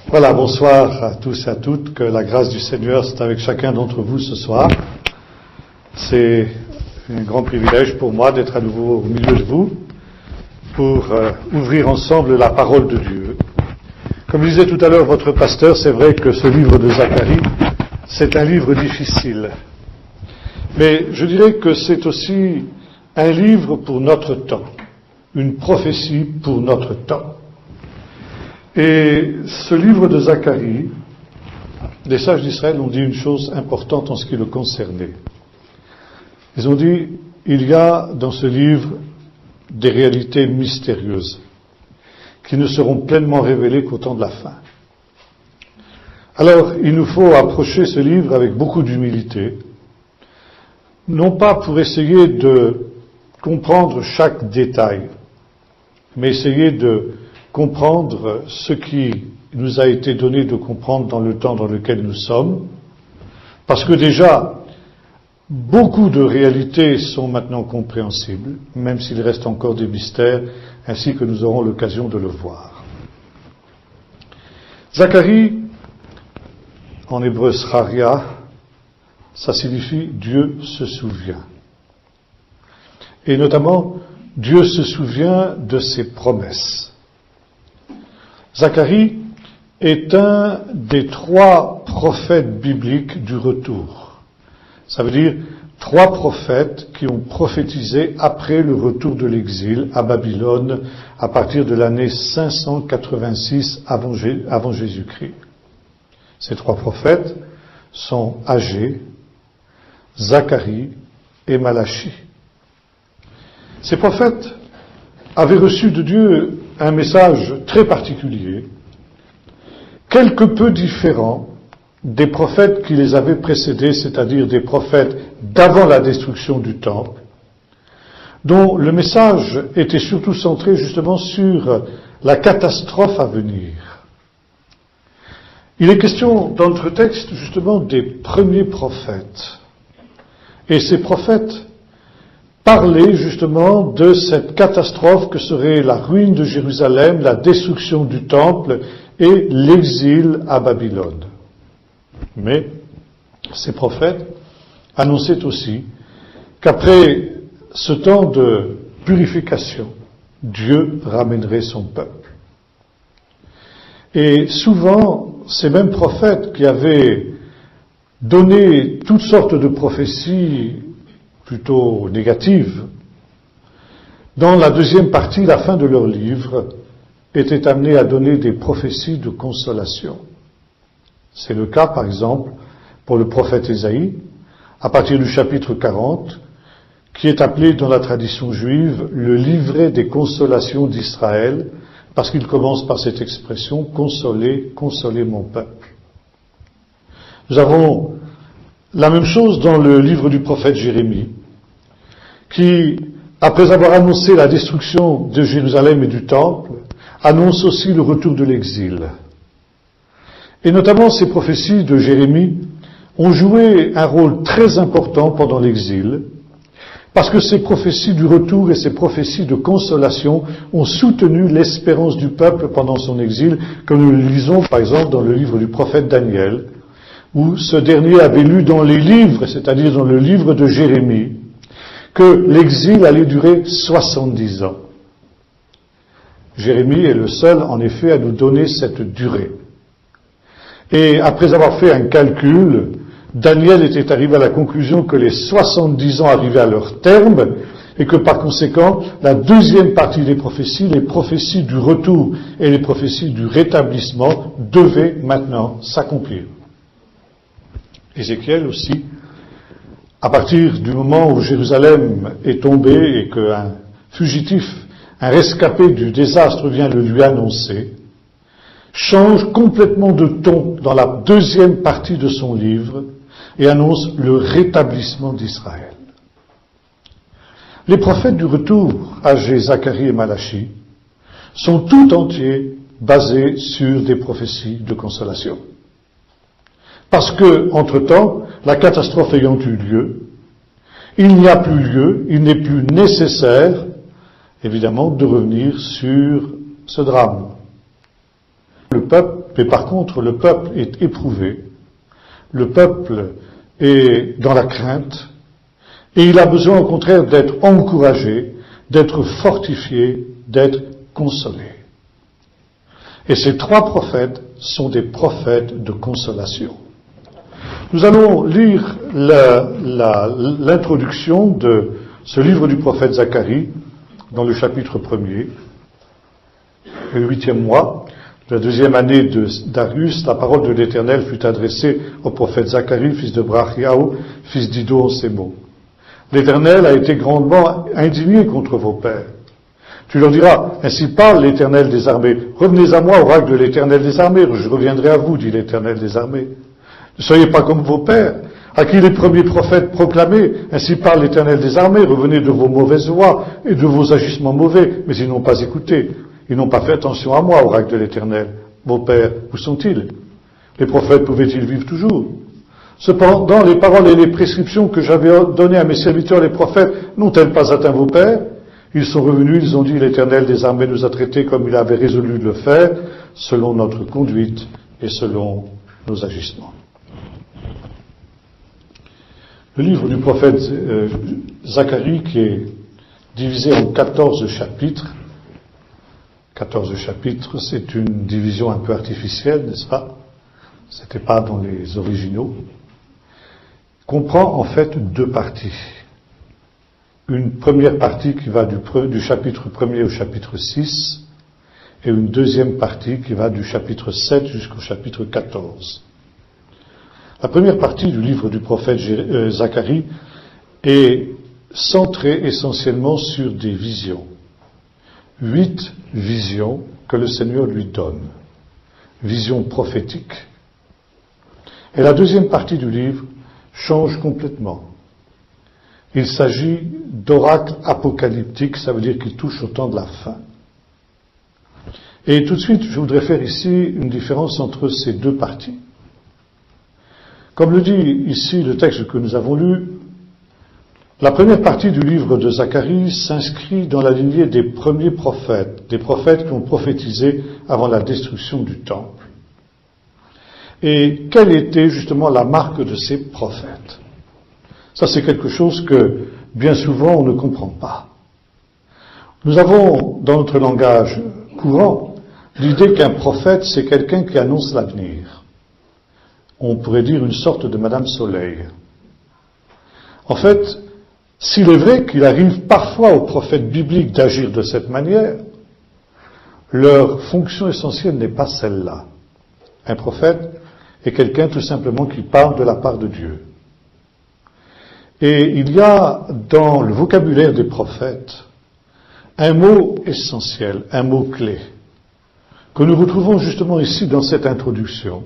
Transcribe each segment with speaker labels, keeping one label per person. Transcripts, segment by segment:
Speaker 1: Voilà, bonsoir à tous et à toutes, que la grâce du Seigneur soit avec chacun d'entre vous ce soir. C'est un grand privilège pour moi d'être à nouveau au milieu de vous pour ouvrir ensemble la parole de Dieu. Comme je disait tout à l'heure votre pasteur, c'est vrai que ce livre de Zacharie, c'est un livre difficile. Mais je dirais que c'est aussi un livre pour notre temps, une prophétie pour notre temps. Et ce livre de Zacharie, les sages d'Israël ont dit une chose importante en ce qui le concernait. Ils ont dit, il y a dans ce livre des réalités mystérieuses qui ne seront pleinement révélées qu'au temps de la fin. Alors, il nous faut approcher ce livre avec beaucoup d'humilité, non pas pour essayer de comprendre chaque détail, mais essayer de comprendre ce qui nous a été donné de comprendre dans le temps dans lequel nous sommes, parce que déjà, beaucoup de réalités sont maintenant compréhensibles, même s'il reste encore des mystères, ainsi que nous aurons l'occasion de le voir. Zacharie, en hébreu Sraria, ça signifie Dieu se souvient. Et notamment, Dieu se souvient de ses promesses. Zacharie est un des 3 prophètes bibliques du retour. Ça veut dire 3 prophètes qui ont prophétisé après le retour de l'exil à Babylone à partir de l'année 586 avant Jésus-Christ. Ces 3 prophètes sont Agé, Zacharie et Malachi. Ces prophètes avaient reçu de Dieu un message très particulier, quelque peu différent des prophètes qui les avaient précédés, c'est-à-dire des prophètes d'avant la destruction du temple, dont le message était surtout centré justement sur la catastrophe à venir. Il est question dans notre texte justement des premiers prophètes. Et ces prophètes parlaient justement de cette catastrophe que serait la ruine de Jérusalem, la destruction du temple et l'exil à Babylone. Mais ces prophètes annonçaient aussi qu'après ce temps de purification, Dieu ramènerait son peuple. Et souvent, ces mêmes prophètes qui avaient donné toutes sortes de prophéties plutôt négatives, dans la deuxième partie, la fin de leur livre, étaient amenés à donner des prophéties de consolation. C'est le cas, par exemple, pour le prophète Ésaïe, à partir du chapitre 40, qui est appelé dans la tradition juive le livret des consolations d'Israël, parce qu'il commence par cette expression « Consolez, consolez mon peuple ». Nous avons la même chose dans le livre du prophète Jérémie, qui, après avoir annoncé la destruction de Jérusalem et du temple, annonce aussi le retour de l'exil. Et notamment ces prophéties de Jérémie ont joué un rôle très important pendant l'exil, parce que ces prophéties du retour et ces prophéties de consolation ont soutenu l'espérance du peuple pendant son exil, comme nous le lisons par exemple dans le livre du prophète Daniel, où ce dernier avait lu dans les livres, c'est-à-dire dans le livre de Jérémie, que l'exil allait durer 70 ans. Jérémie est le seul, en effet, à nous donner cette durée. Et après avoir fait un calcul, Daniel était arrivé à la conclusion que les 70 ans arrivaient à leur terme, et que par conséquent, la deuxième partie des prophéties, les prophéties du retour et les prophéties du rétablissement, devaient maintenant s'accomplir. Ézéchiel aussi, à partir du moment où Jérusalem est tombée et qu'un fugitif, un rescapé du désastre vient le lui annoncer, change complètement de ton dans la deuxième partie de son livre et annonce le rétablissement d'Israël. Les prophètes du retour, Agé, Zacharie et Malachi, sont tout entiers basés sur des prophéties de consolation. Parce que, entre-temps, la catastrophe ayant eu lieu, il n'y a plus lieu, il n'est plus nécessaire, évidemment, de revenir sur ce drame. Le peuple Mais par contre, le peuple est éprouvé, le peuple est dans la crainte, et il a besoin au contraire d'être encouragé, d'être fortifié, d'être consolé. Et ces trois prophètes sont des prophètes de consolation. Nous allons lire l'introduction de ce livre du prophète Zacharie dans le chapitre 1er. Le 8e mois, la 2e année de Darius, la parole de l'Éternel fut adressée au prophète Zacharie, fils de Brachiaou, fils d'Iddo en ces mots. L'Éternel a été grandement indigné contre vos pères. Tu leur diras, ainsi parle l'Éternel des armées. Revenez à moi, oracle de l'Éternel des armées, je reviendrai à vous, dit l'Éternel des armées. Ne soyez pas comme vos pères, à qui les premiers prophètes proclamaient, ainsi parle l'Éternel des armées, revenez de vos mauvaises voies et de vos agissements mauvais, mais ils n'ont pas écouté, ils n'ont pas fait attention à moi, oracle de l'Éternel. Vos pères, où sont-ils? Les prophètes pouvaient-ils vivre toujours? Cependant, les paroles et les prescriptions que j'avais données à mes serviteurs les prophètes n'ont-elles pas atteint vos pères? Ils sont revenus, ils ont dit, l'Éternel des armées nous a traités comme il avait résolu de le faire, selon notre conduite et selon nos agissements. Le livre du prophète Zacharie, qui est divisé en 14 chapitres, 14 chapitres, c'est une division un peu artificielle, n'est-ce pas? C'était pas dans les originaux. Comprend en fait deux parties. Une première partie qui va du chapitre 1er au chapitre 6, et une deuxième partie qui va du chapitre 7 jusqu'au chapitre 14. La première partie du livre du prophète Zacharie est centrée essentiellement sur des visions. 8 visions que le Seigneur lui donne. Visions prophétiques. Et la deuxième partie du livre change complètement. Il s'agit d'oracles apocalyptiques, ça veut dire qu'il touche au temps de la fin. Et tout de suite, je voudrais faire ici une différence entre ces deux parties. Comme le dit ici le texte que nous avons lu, la première partie du livre de Zacharie s'inscrit dans la lignée des premiers prophètes, des prophètes qui ont prophétisé avant la destruction du temple. Et quelle était justement la marque de ces prophètes? Ça, c'est quelque chose que, bien souvent, on ne comprend pas. Nous avons, dans notre langage courant, l'idée qu'un prophète, c'est quelqu'un qui annonce l'avenir. On pourrait dire une sorte de Madame Soleil. En fait, s'il est vrai qu'il arrive parfois aux prophètes bibliques d'agir de cette manière, leur fonction essentielle n'est pas celle-là. Un prophète est quelqu'un tout simplement qui parle de la part de Dieu. Et il y a dans le vocabulaire des prophètes un mot essentiel, un mot clé, que nous retrouvons justement ici dans cette introduction.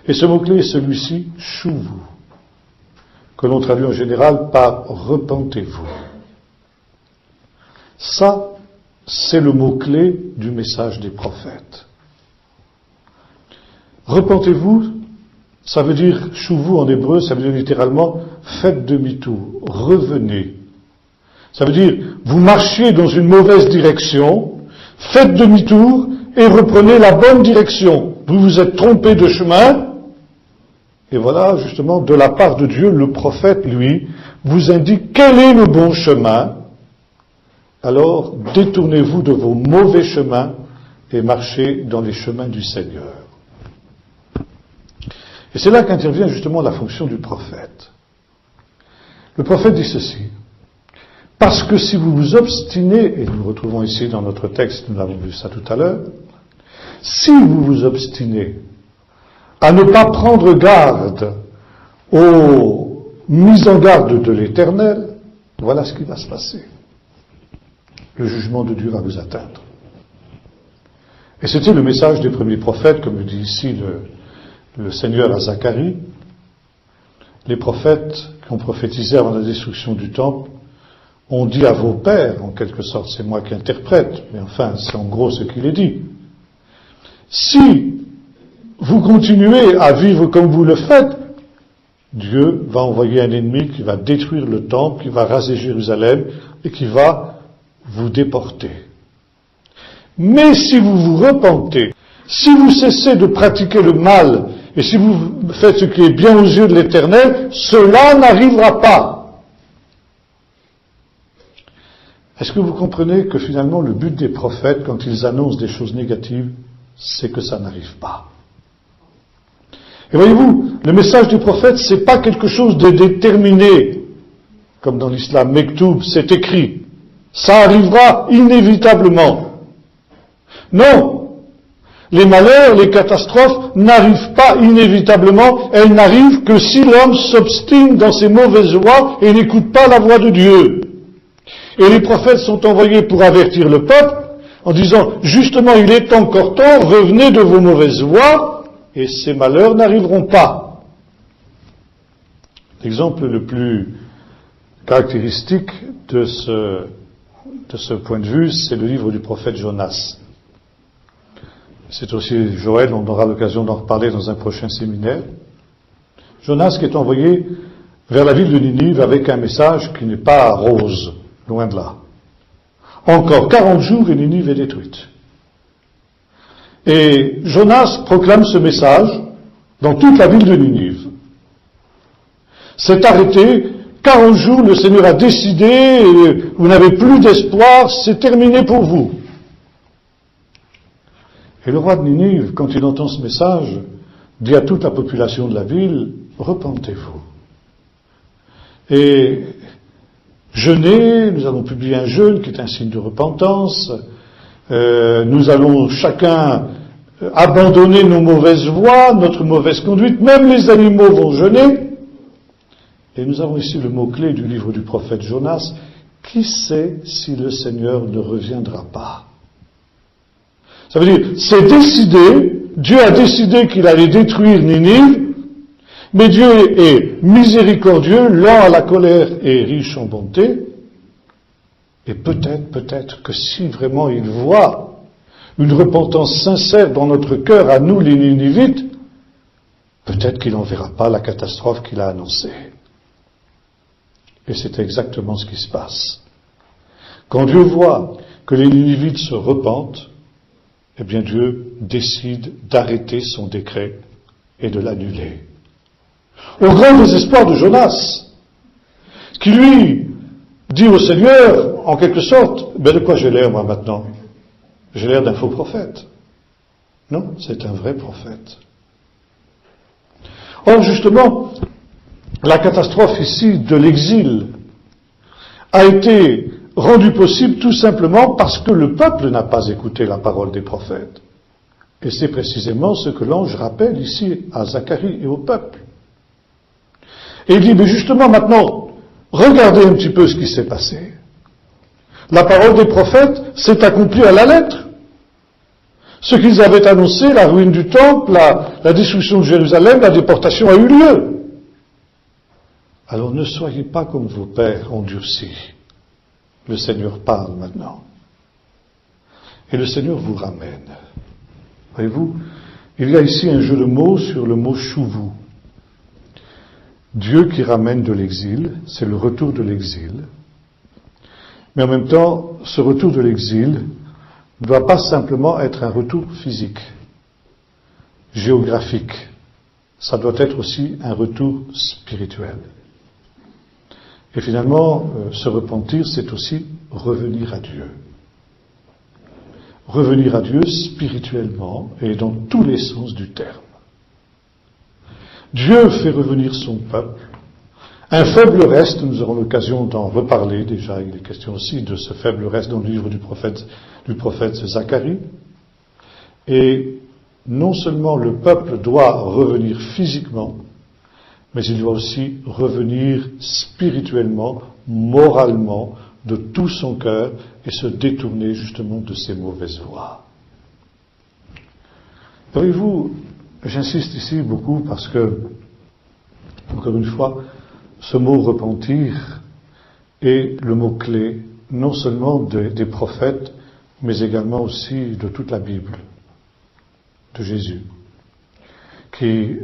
Speaker 1: Et ce mot-clé est celui-ci, chouvu, que l'on traduit en général par repentez-vous. Ça, c'est le mot-clé du message des prophètes. Repentez-vous, ça veut dire, chouvu en hébreu, ça veut dire littéralement, faites demi-tour, revenez. Ça veut dire, vous marchiez dans une mauvaise direction, faites demi-tour et reprenez la bonne direction. Vous vous êtes trompé de chemin, et voilà, justement, de la part de Dieu, le prophète, lui, vous indique quel est le bon chemin. Alors, détournez-vous de vos mauvais chemins et marchez dans les chemins du Seigneur. Et c'est là qu'intervient justement la fonction du prophète. Le prophète dit ceci. Parce que si vous vous obstinez, et nous retrouvons ici dans notre texte, nous l'avons vu ça tout à l'heure, si vous vous obstinez à ne pas prendre garde aux mises en garde de l'Éternel, voilà ce qui va se passer. Le jugement de Dieu va vous atteindre. Et c'était le message des premiers prophètes, comme le dit ici le Seigneur à Zacharie. Les prophètes qui ont prophétisé avant la destruction du temple ont dit à vos pères, en quelque sorte, c'est moi qui interprète, mais enfin, c'est en gros ce qu'il est dit. Si vous continuez à vivre comme vous le faites, Dieu va envoyer un ennemi qui va détruire le temple, qui va raser Jérusalem et qui va vous déporter. Mais si vous vous repentez, Si vous cessez de pratiquer le mal, et si vous faites ce qui est bien aux yeux de l'Éternel, cela n'arrivera pas. Est-ce que vous comprenez que finalement le but des prophètes, quand ils annoncent des choses négatives, c'est que ça n'arrive pas? Et voyez-vous, le message du prophète, c'est pas quelque chose de déterminé, comme dans l'islam, Mektoub, c'est écrit. Ça arrivera inévitablement. Non! Les malheurs, les catastrophes n'arrivent pas inévitablement, elles n'arrivent que si l'homme s'obstine dans ses mauvaises voies et n'écoute pas la voix de Dieu. Et les prophètes sont envoyés pour avertir le peuple, en disant, justement, il est encore temps, revenez de vos mauvaises voies, et ces malheurs n'arriveront pas. L'exemple le plus caractéristique de ce point de vue, c'est le livre du prophète Jonas. C'est aussi Joël, on aura l'occasion d'en reparler dans un prochain séminaire. Jonas qui est envoyé vers la ville de Ninive avec un message qui n'est pas rose, loin de là. Encore 40 jours et Ninive est détruite. Et Jonas proclame ce message dans toute la ville de Ninive. C'est arrêté, 40 jours, le Seigneur a décidé, vous n'avez plus d'espoir, c'est terminé pour vous. Et le roi de Ninive, quand il entend ce message, dit à toute la population de la ville, repentez-vous. Et jeûnez, nous allons publier un jeûne qui est un signe de repentance, nous allons chacun abandonner nos mauvaises voies, notre mauvaise conduite, même les animaux vont jeûner. Et nous avons ici le mot-clé du livre du prophète Jonas, qui sait si le Seigneur ne reviendra pas? Ça veut dire, c'est décidé, Dieu a décidé qu'il allait détruire Ninive, mais Dieu est miséricordieux, lent à la colère et riche en bonté, et peut-être que si vraiment il voit une repentance sincère dans notre cœur, à nous les Ninivites, peut-être qu'il n'enverra pas la catastrophe qu'il a annoncée. Et c'est exactement ce qui se passe. Quand Dieu voit que les Ninivites se repentent, eh bien Dieu décide d'arrêter son décret et de l'annuler. Au grand désespoir de Jonas, qui lui dit au Seigneur, en quelque sorte, ben de quoi j'ai l'air moi maintenant? J'ai l'air d'un faux prophète. Non, c'est un vrai prophète. Or justement, la catastrophe ici de l'exil a été rendue possible tout simplement parce que le peuple n'a pas écouté la parole des prophètes. Et c'est précisément ce que l'ange rappelle ici à Zacharie et au peuple. Et il dit, mais justement maintenant, regardez un petit peu ce qui s'est passé. La parole des prophètes s'est accomplie à la lettre. Ce qu'ils avaient annoncé, la ruine du temple, la destruction de Jérusalem, la déportation a eu lieu. Alors ne soyez pas comme vos pères endurcis. Le Seigneur parle maintenant. Et le Seigneur vous ramène. Voyez-vous, il y a ici un jeu de mots sur le mot chouvou. Dieu qui ramène de l'exil, c'est le retour de l'exil. Mais en même temps, ce retour de l'exil ne doit pas simplement être un retour physique, géographique. Ça doit être aussi un retour spirituel. Et finalement, se repentir, c'est aussi revenir à Dieu. Revenir à Dieu spirituellement et dans tous les sens du terme. Dieu fait revenir son peuple. Un faible reste, nous aurons l'occasion d'en reparler déjà, il est question aussi de ce faible reste dans le livre du prophète Zacharie. Et non seulement le peuple doit revenir physiquement, mais il doit aussi revenir spirituellement, moralement, de tout son cœur et se détourner justement de ses mauvaises voies. Voyez-vous, j'insiste ici beaucoup parce que, encore une fois, ce mot repentir est le mot-clé non seulement des prophètes, mais également aussi de toute la Bible, de Jésus, qui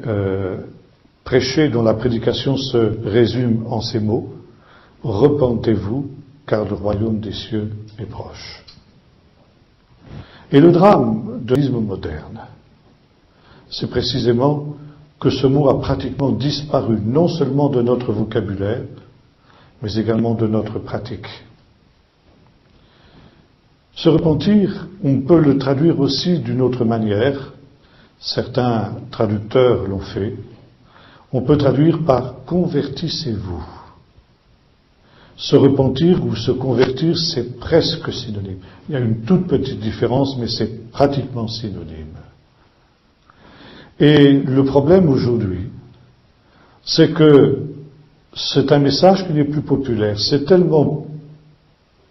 Speaker 1: prêchait, dont la prédication se résume en ces mots, « Repentez-vous, car le royaume des cieux est proche ». Et le drame de l'isme moderne, c'est précisément que ce mot a pratiquement disparu, non seulement de notre vocabulaire, mais également de notre pratique. Se repentir, on peut le traduire aussi d'une autre manière. Certains traducteurs l'ont fait. On peut traduire par « convertissez-vous ». Se repentir ou se convertir, c'est presque synonyme. Il y a une toute petite différence, mais c'est pratiquement synonyme. Et le problème aujourd'hui, c'est que c'est un message qui n'est plus populaire. C'est tellement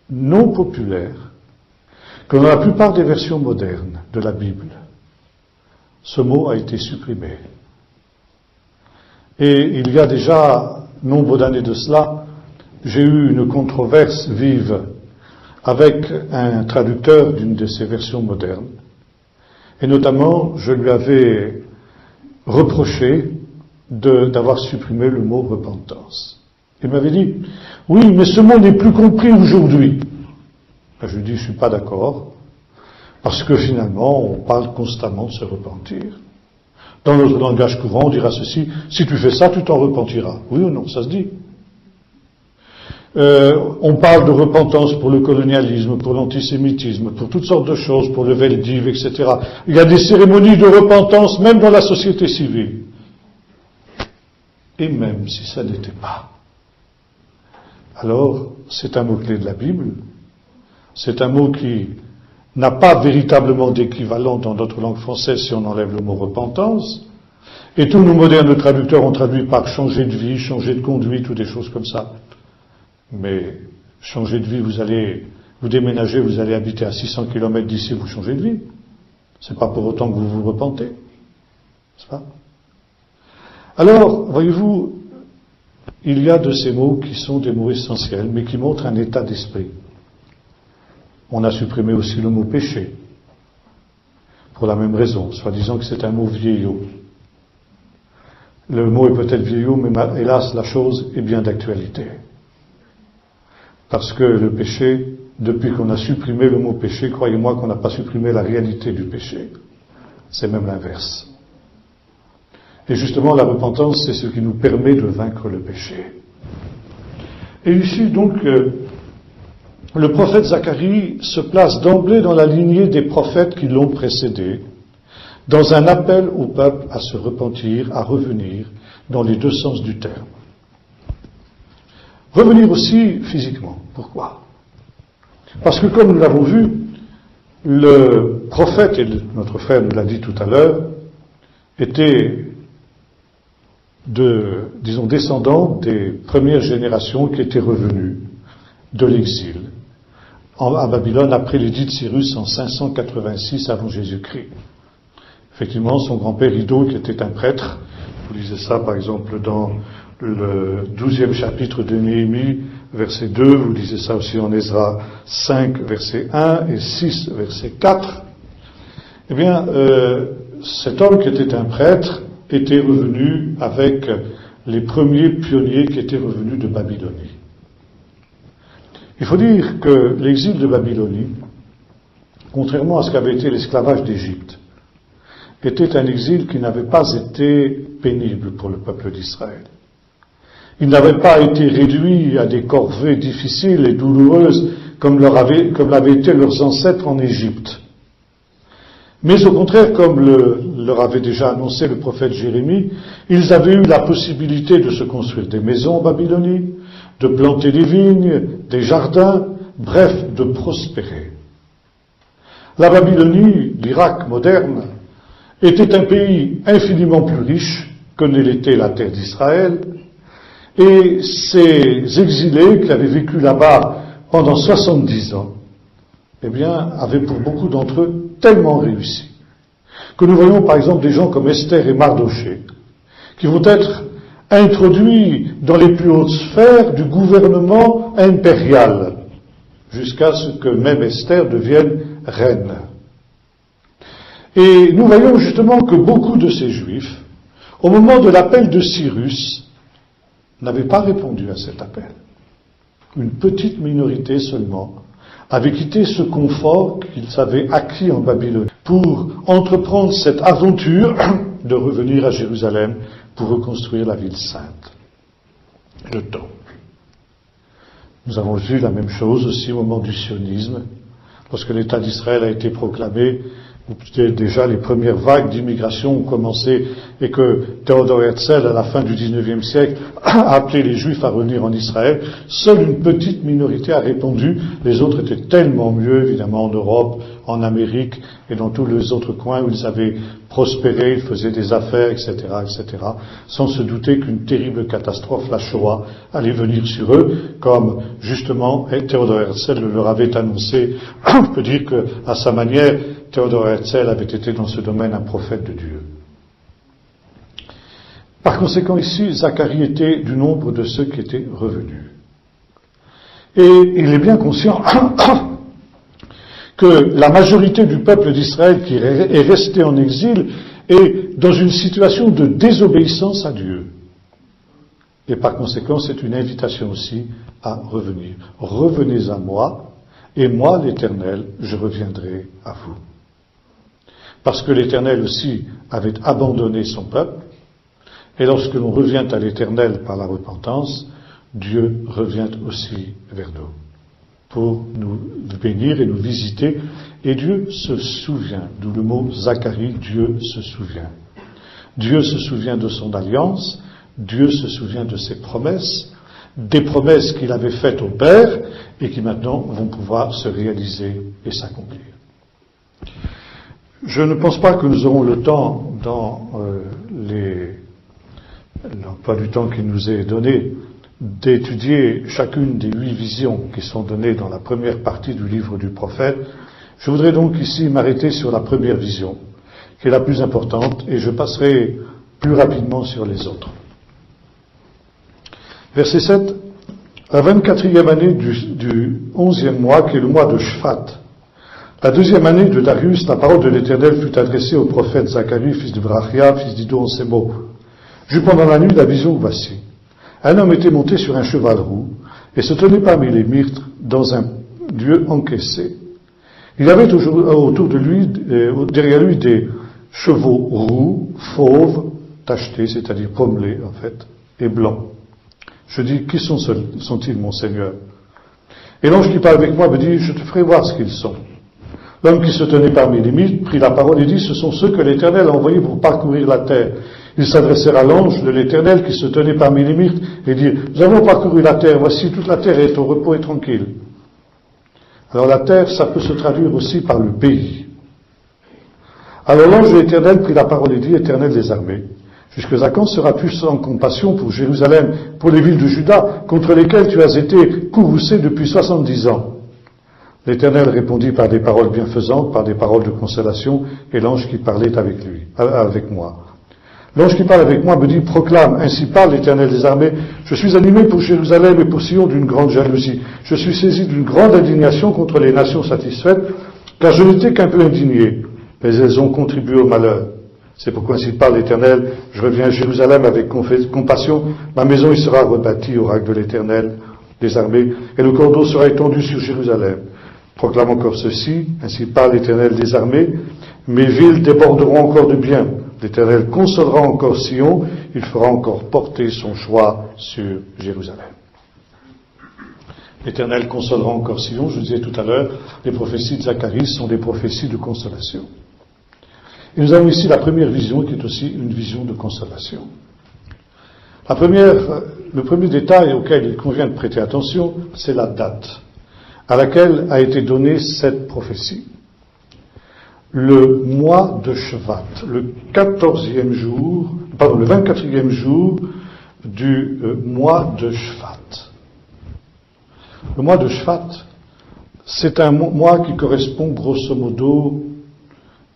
Speaker 1: non populaire que dans la plupart des versions modernes de la Bible, ce mot a été supprimé. Et il y a déjà nombre d'années de cela, j'ai eu une controverse vive avec un traducteur d'une de ces versions modernes. Et notamment, je lui avais reproché d'avoir supprimé le mot repentance. Il m'avait dit, oui, mais ce mot n'est plus compris aujourd'hui. Je lui ai dit, je ne suis pas d'accord, parce que finalement, on parle constamment de se repentir. Dans notre langage courant, on dira ceci, si tu fais ça, tu t'en repentiras. Oui ou non, ça se dit. On parle de repentance pour le colonialisme, pour l'antisémitisme, pour toutes sortes de choses, pour le Veldiv, etc. Il y a des cérémonies de repentance même dans la société civile. Et même si ça n'était pas, alors c'est un mot-clé de la Bible, c'est un mot qui n'a pas véritablement d'équivalent dans notre langue française si on enlève le mot repentance, et tous nos modernes traducteurs ont traduit par changer de vie, changer de conduite ou des choses comme ça. Mais changer de vie, vous déménagez, vous allez habiter à 600 km d'ici, vous changez de vie. C'est pas pour autant que vous vous repentez. N'est-ce pas? Alors, voyez-vous, il y a de ces mots qui sont des mots essentiels, mais qui montrent un état d'esprit. On a supprimé aussi le mot péché, pour la même raison, soi-disant que c'est un mot vieillot. Le mot est peut-être vieillot, mais hélas, la chose est bien d'actualité. Parce que le péché, depuis qu'on a supprimé le mot péché, croyez-moi qu'on n'a pas supprimé la réalité du péché. C'est même l'inverse. Et justement, la repentance, c'est ce qui nous permet de vaincre le péché. Et ici, donc, le prophète Zacharie se place d'emblée dans la lignée des prophètes qui l'ont précédé, dans un appel au peuple à se repentir, à revenir, dans les deux sens du terme. Revenir aussi physiquement. Pourquoi? Parce que comme nous l'avons vu, le prophète, et notre frère nous l'a dit tout à l'heure, était descendant des premières générations qui étaient revenues de l'exil à Babylone après l'édit de Cyrus en 586 avant Jésus-Christ. Effectivement, son grand-père Iddo, qui était un prêtre, vous lisez ça par exemple dans le 12e chapitre de Néhémie, verset 2, vous lisez ça aussi en Ezra 5, verset 1 et 6, verset 4. Eh bien, cet homme qui était un prêtre était revenu avec les premiers pionniers qui étaient revenus de Babylonie. Il faut dire que l'exil de Babylonie, contrairement à ce qu'avait été l'esclavage d'Égypte, était un exil qui n'avait pas été pénible pour le peuple d'Israël. Il n'avait pas été réduit à des corvées difficiles et douloureuses comme l'avaient été leurs ancêtres en Égypte. Mais au contraire, comme leur avait déjà annoncé le prophète Jérémie, ils avaient eu la possibilité de se construire des maisons en Babylonie, de planter des vignes, des jardins, bref, de prospérer. La Babylonie, l'Irak moderne, était un pays infiniment plus riche que ne l'était la terre d'Israël, et ces exilés qui avaient vécu là-bas pendant 70 ans, eh bien, avaient pour beaucoup d'entre eux tellement réussi que nous voyons par exemple des gens comme Esther et Mardochée qui vont être introduits dans les plus hautes sphères du gouvernement impérial jusqu'à ce que même Esther devienne reine. Et nous voyons justement que beaucoup de ces Juifs, au moment de l'appel de Cyrus, n'avaient pas répondu à cet appel. Une petite minorité seulement avaient quitté ce confort qu'ils avaient acquis en Babylone pour entreprendre cette aventure de revenir à Jérusalem pour reconstruire la ville sainte, le temple. Nous avons vu la même chose aussi au moment du sionisme, lorsque l'État d'Israël a été proclamé, où déjà les premières vagues d'immigration ont commencé et que Théodore Herzl, à la fin du XIXe siècle, a appelé les Juifs à revenir en Israël. Seule une petite minorité a répondu. Les autres étaient tellement mieux, évidemment, en Europe, en Amérique et dans tous les autres coins où ils avaient prospéré, ils faisaient des affaires, etc., etc., sans se douter qu'une terrible catastrophe, la Shoah, allait venir sur eux, comme justement Théodore Herzl leur avait annoncé. Je peux dire qu'à sa manière, Théodore Herzl avait été dans ce domaine un prophète de Dieu. Par conséquent, ici, Zacharie était du nombre de ceux qui étaient revenus. Et il est bien conscient que la majorité du peuple d'Israël qui est resté en exil est dans une situation de désobéissance à Dieu. Et par conséquent, c'est une invitation aussi à revenir. Revenez à moi, et moi, l'Éternel, je reviendrai à vous. Parce que l'Éternel aussi avait abandonné son peuple, et lorsque l'on revient à l'Éternel par la repentance, Dieu revient aussi vers nous, pour nous bénir et nous visiter, et Dieu se souvient, d'où le mot Zacharie, Dieu se souvient. Dieu se souvient de son alliance, Dieu se souvient de ses promesses, des promesses qu'il avait faites au Père, et qui maintenant vont pouvoir se réaliser et s'accomplir. Je ne pense pas que nous aurons le temps, dans l'emploi du temps qui nous est donné, d'étudier chacune des 8 visions qui sont données dans la première partie du livre du prophète. Je voudrais donc ici m'arrêter sur la première vision, qui est la plus importante, et je passerai plus rapidement sur les autres. Verset 7, la 24e année du 11e mois, qui est le mois de Shvat, la 2e année de Darius, la parole de l'Éternel fut adressée au prophète Zacharie, fils de Brachia, fils d'Iddo, en ces mots. J'eus pendant la nuit la vision, voici. Un homme était monté sur un cheval roux, et se tenait parmi les myrtes dans un lieu encaissé. Il y avait autour de lui, derrière lui, des chevaux roux, fauves, tachetés, c'est-à-dire pommelés, en fait, et blancs. Je dis, qui sont-ils, mon Seigneur? Et l'ange qui parle avec moi me dit, je te ferai voir ce qu'ils sont. L'homme qui se tenait parmi les myrtes prit la parole et dit, ce sont ceux que l'Éternel a envoyés pour parcourir la terre. Ils s'adressèrent à l'ange de l'Éternel qui se tenait parmi les myrtes et dirent, nous avons parcouru la terre, voici toute la terre est au repos et tranquille. Alors la terre, ça peut se traduire aussi par le pays. Alors l'ange de l'Éternel prit la parole et dit, Éternel des armées, jusque à quand seras-tu sans compassion pour Jérusalem, pour les villes de Juda, contre lesquelles tu as été courroucé depuis 70 ans? L'Éternel répondit par des paroles bienfaisantes, par des paroles de consolation, et l'ange qui parlait avec moi. L'ange qui parle avec moi me dit, proclame, ainsi parle l'Éternel des armées, je suis animé pour Jérusalem et pour Sion d'une grande jalousie. Je suis saisi d'une grande indignation contre les nations satisfaites, car je n'étais qu'un peu indigné, mais elles ont contribué au malheur. C'est pourquoi ainsi parle l'Éternel, je reviens à Jérusalem avec compassion, ma maison y sera rebâtie, oracle de l'Éternel des armées, et le cordeau sera étendu sur Jérusalem. Proclame encore ceci, ainsi parle l'Éternel des armées, mes villes déborderont encore de biens. L'Éternel consolera encore Sion, il fera encore porter son choix sur Jérusalem. L'Éternel consolera encore Sion, je disais tout à l'heure, les prophéties de Zacharie sont des prophéties de consolation. Et nous avons ici la première vision qui est aussi une vision de consolation. Le premier détail auquel il convient de prêter attention, c'est la date à laquelle a été donnée cette prophétie. Le mois de Shvat, le 24e jour du mois de Shvat. Le mois de Shvat, c'est un mois qui correspond grosso modo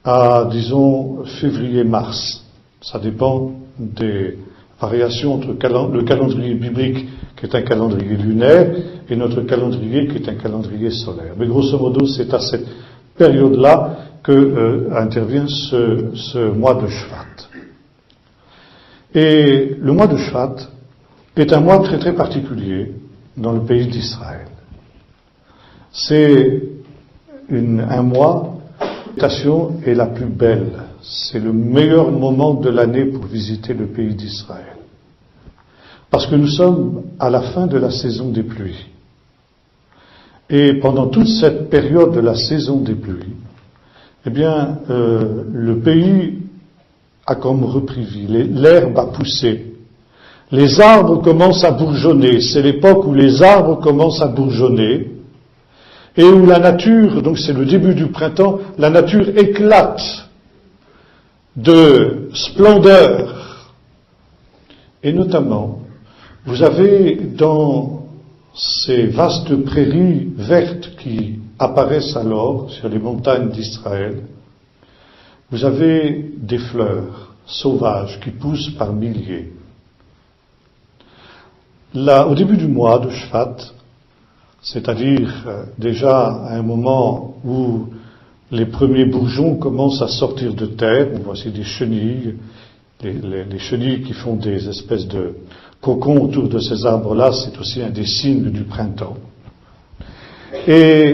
Speaker 1: à, disons, février-mars. Ça dépend des variations entre le calendrier biblique, qui est un calendrier lunaire, et notre calendrier, qui est un calendrier solaire. Mais grosso modo, c'est à cette période-là que intervient ce mois de Shvat. Et le mois de Shvat est un mois très très particulier dans le pays d'Israël. C'est un mois, la station est la plus belle. C'est le meilleur moment de l'année pour visiter le pays d'Israël. Parce que nous sommes à la fin de la saison des pluies. Et pendant toute cette période de la saison des pluies, eh bien, le pays a comme repris vie. L'herbe a poussé. Les arbres commencent à bourgeonner. C'est l'époque où les arbres commencent à bourgeonner. Et où la nature, donc c'est le début du printemps, la nature éclate de splendeur. Et notamment, vous avez dans ces vastes prairies vertes qui apparaissent alors sur les montagnes d'Israël, vous avez des fleurs sauvages qui poussent par milliers. Là, au début du mois de Shvat, c'est-à-dire déjà à un moment où les premiers bourgeons commencent à sortir de terre, on voit ici des chenilles, les chenilles qui font des espèces de cocons autour de ces arbres-là, c'est aussi un des signes du printemps. Et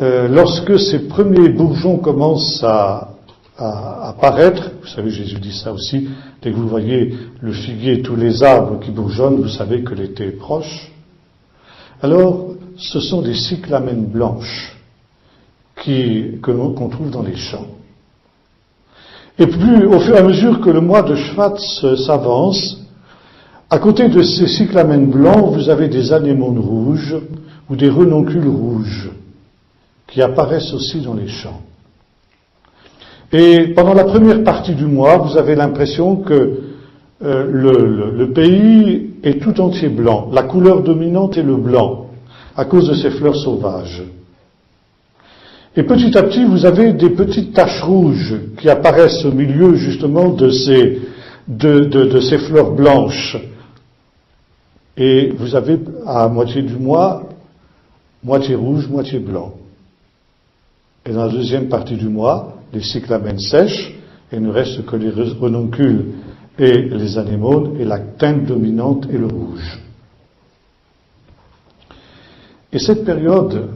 Speaker 1: lorsque ces premiers bourgeons commencent à apparaître, vous savez, Jésus dit ça aussi, dès que vous voyez le figuier et tous les arbres qui bourgeonnent, vous savez que l'été est proche. Alors, ce sont des cyclamènes blanches qu'on trouve dans les champs. Et plus, au fur et à mesure que le mois de Shvat s'avance, à côté de ces cyclamènes blancs, vous avez des anémones rouges ou des renoncules rouges qui apparaissent aussi dans les champs. Et pendant la première partie du mois, vous avez l'impression que le pays est tout entier blanc. La couleur dominante est le blanc, à cause de ces fleurs sauvages. Et petit à petit, vous avez des petites taches rouges qui apparaissent au milieu justement de ces fleurs blanches. Et vous avez à moitié du mois, moitié rouge, moitié blanc. Et dans la deuxième partie du mois, les cyclamènes sèchent, et il ne reste que les renoncules et les anémones, et la teinte dominante est le rouge. Et cette période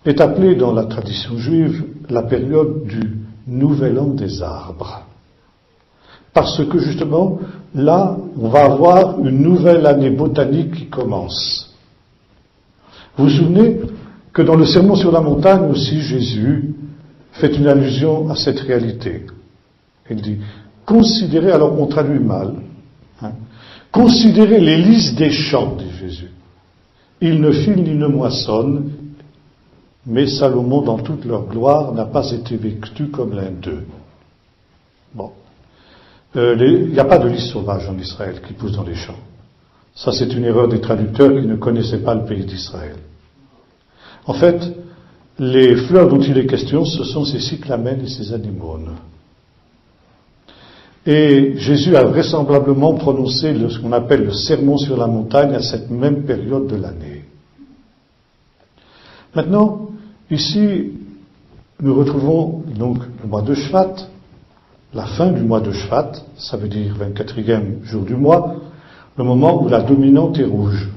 Speaker 1: est appelée dans la tradition juive la période du nouvel an des arbres. Parce que justement, là, on va avoir une nouvelle année botanique qui commence. Vous vous souvenez que dans le Sermon sur la montagne aussi, Jésus fait une allusion à cette réalité. Il dit, considérez, alors on traduit mal, considérez les lys des champs, dit Jésus. Ils ne filent ni ne moissonnent, mais Salomon, dans toute leur gloire, n'a pas été vêtu comme l'un d'eux. Bon. Il n'y a pas de lys sauvage en Israël qui pousse dans les champs. Ça, c'est une erreur des traducteurs qui ne connaissaient pas le pays d'Israël. En fait, les fleurs dont il est question, ce sont ces cyclamènes et ces anémones. Et Jésus a vraisemblablement prononcé ce qu'on appelle le sermon sur la montagne à cette même période de l'année. Maintenant, ici, nous retrouvons donc le mois de Shvat, la fin du mois de Shvat, ça veut dire 24e jour du mois, le moment où la dominante est rouge.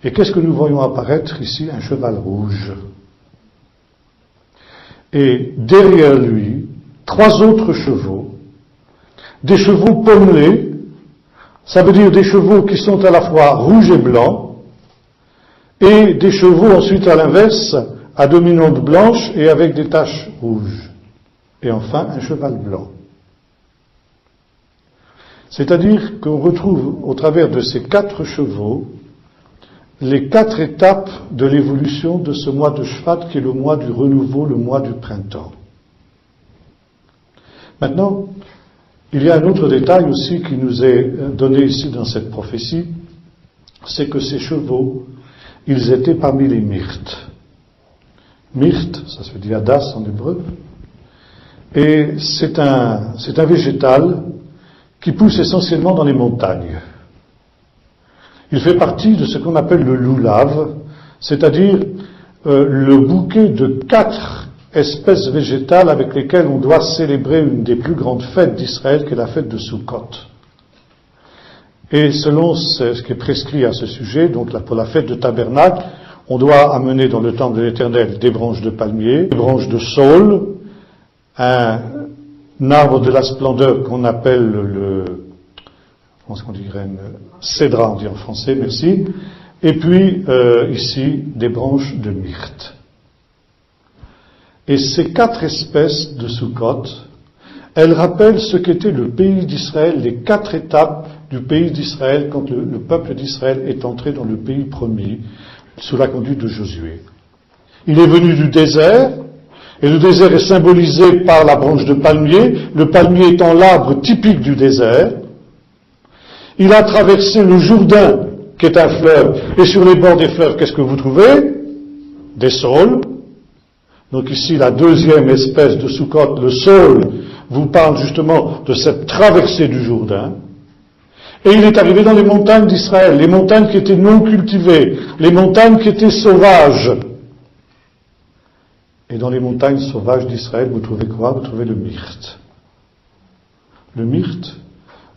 Speaker 1: Et qu'est-ce que nous voyons apparaître ici? Un cheval rouge. Et derrière lui, 3 autres chevaux, des chevaux pommelés, ça veut dire des chevaux qui sont à la fois rouges et blancs, et des chevaux ensuite à l'inverse, à dominante blanche et avec des taches rouges. Et enfin, un cheval blanc. C'est-à-dire qu'on retrouve au travers de ces 4 chevaux les 4 étapes de l'évolution de ce mois de Shvat qui est le mois du renouveau, le mois du printemps. Maintenant, il y a un autre détail aussi qui nous est donné ici dans cette prophétie, c'est que ces chevaux, ils étaient parmi les myrtes. Myrte, ça se dit hadas en hébreu, et c'est un végétal qui pousse essentiellement dans les montagnes. Il fait partie de ce qu'on appelle le loulav, c'est-à-dire le bouquet de 4 espèces végétales avec lesquelles on doit célébrer une des plus grandes fêtes d'Israël, qui est la fête de Sukkot. Et selon ce qui est prescrit à ce sujet, donc pour la fête de Tabernacle, On doit amener dans le temple de l'Éternel des branches de palmier, des branches de saule, un arbre de la splendeur qu'on appelle comment est-ce qu'on dirait, cédra, on dit en français, merci, et puis ici des branches de myrte. Et ces 4 espèces de Sukkot, elles rappellent ce qu'était le pays d'Israël, les 4 étapes du pays d'Israël quand le peuple d'Israël est entré dans le pays promis sous la conduite de Josué. Il est venu du désert, et le désert est symbolisé par la branche de palmier, le palmier étant l'arbre typique du désert. Il a traversé le Jourdain, qui est un fleuve, et sur les bords des fleuves, qu'est-ce que vous trouvez? Des saules. Donc ici, la deuxième espèce de Sukkot, le saule, vous parle justement de cette traversée du Jourdain. Et il est arrivé dans les montagnes d'Israël, les montagnes qui étaient non cultivées, les montagnes qui étaient sauvages. Et dans les montagnes sauvages d'Israël, vous trouvez quoi? Vous trouvez le myrte. Le myrte,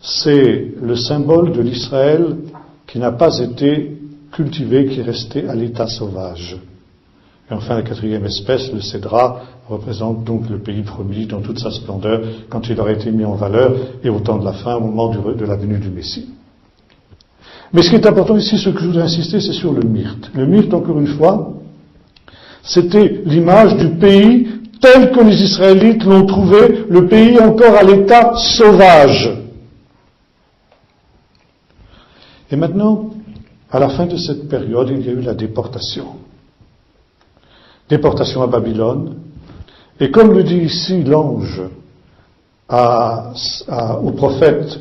Speaker 1: c'est le symbole de l'Israël qui n'a pas été cultivé, qui est resté à l'état sauvage. Et enfin, la 4e espèce, le cédra, représente donc le pays promis dans toute sa splendeur, quand il aurait été mis en valeur, et au temps de la fin, au moment de la venue du Messie. Mais ce qui est important ici, ce que je voudrais insister, c'est sur le myrte. Le myrte, encore une fois, c'était l'image du pays tel que les Israélites l'ont trouvé, le pays encore à l'état sauvage. Et maintenant, à la fin de cette période, il y a eu la déportation. Déportation à Babylone. Et comme le dit ici l'ange au prophète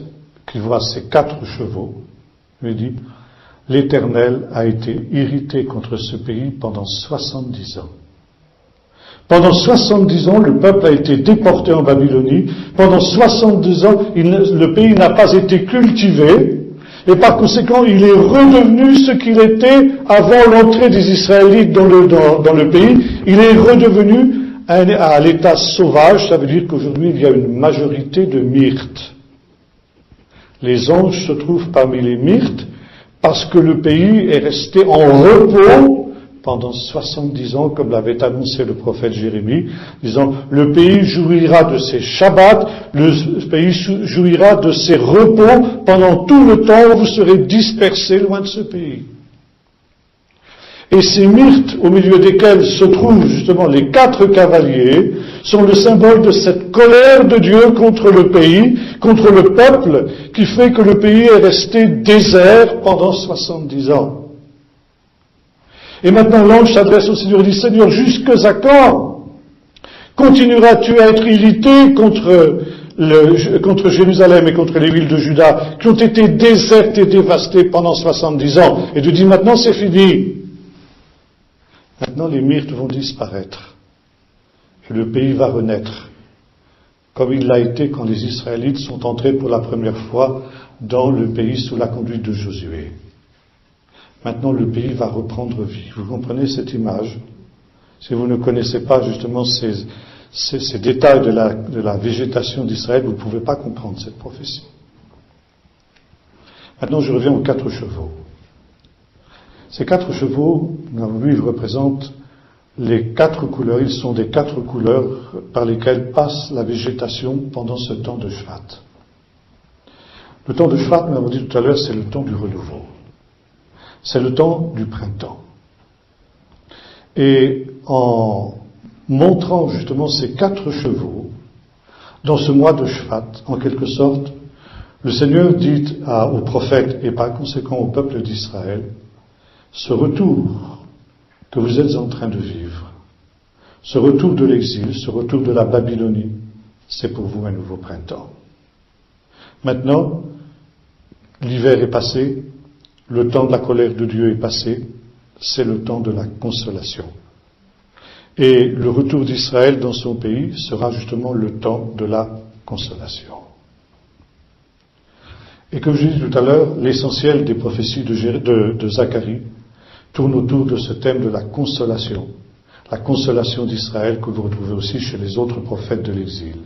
Speaker 1: qui voit ces 4 chevaux, il dit, l'Éternel a été irrité contre ce pays pendant 70 ans. Pendant 70 ans, le peuple a été déporté en Babylonie. Pendant 70 ans, le pays n'a pas été cultivé. Et par conséquent, il est redevenu ce qu'il était avant l'entrée des Israélites dans le pays. Il est redevenu à l'état sauvage. Ça veut dire qu'aujourd'hui, il y a une majorité de myrtes. Les anges se trouvent parmi les myrtes parce que le pays est resté en repos pendant 70 ans, comme l'avait annoncé le prophète Jérémie, disant, le pays jouira de ses Shabbats, le pays jouira de ses repos pendant tout le temps où vous serez dispersés loin de ce pays. Et ces myrtes, au milieu desquels se trouvent justement les 4 cavaliers, sont le symbole de cette colère de Dieu contre le pays, contre le peuple, qui fait que le pays est resté désert pendant 70 ans. Et maintenant l'ange s'adresse au Seigneur et dit, Seigneur, jusqu'à quand continueras-tu à être irrité contre Jérusalem et contre les villes de Juda, qui ont été désertes et dévastées pendant 70 ans? Et Dieu dit, maintenant c'est fini. Maintenant les myrtes vont disparaître. Et le pays va renaître, comme il l'a été quand les Israélites sont entrés pour la première fois dans le pays sous la conduite de Josué. Maintenant, le pays va reprendre vie. Vous comprenez cette image? Si vous ne connaissez pas justement ces détails de la végétation d'Israël, vous ne pouvez pas comprendre cette prophétie. Maintenant, je reviens aux 4 chevaux. Ces 4 chevaux, nous l'avons vu, ils représentent les 4 couleurs. Ils sont des 4 couleurs par lesquelles passe la végétation pendant ce temps de Shvat. Le temps de Shvat, nous l'avons dit tout à l'heure, c'est le temps du renouveau. C'est le temps du printemps. Et en montrant justement ces 4 chevaux, dans ce mois de Shvat, en quelque sorte, le Seigneur dit au prophète et par conséquent au peuple d'Israël, ce retour que vous êtes en train de vivre, ce retour de l'exil, ce retour de la Babylonie, c'est pour vous un nouveau printemps. Maintenant, l'hiver est passé, le temps de la colère de Dieu est passé, c'est le temps de la consolation. Et le retour d'Israël dans son pays sera justement le temps de la consolation. Et comme je disais tout à l'heure, l'essentiel des prophéties de Zacharie tourne autour de ce thème de la consolation d'Israël que vous retrouvez aussi chez les autres prophètes de l'exil.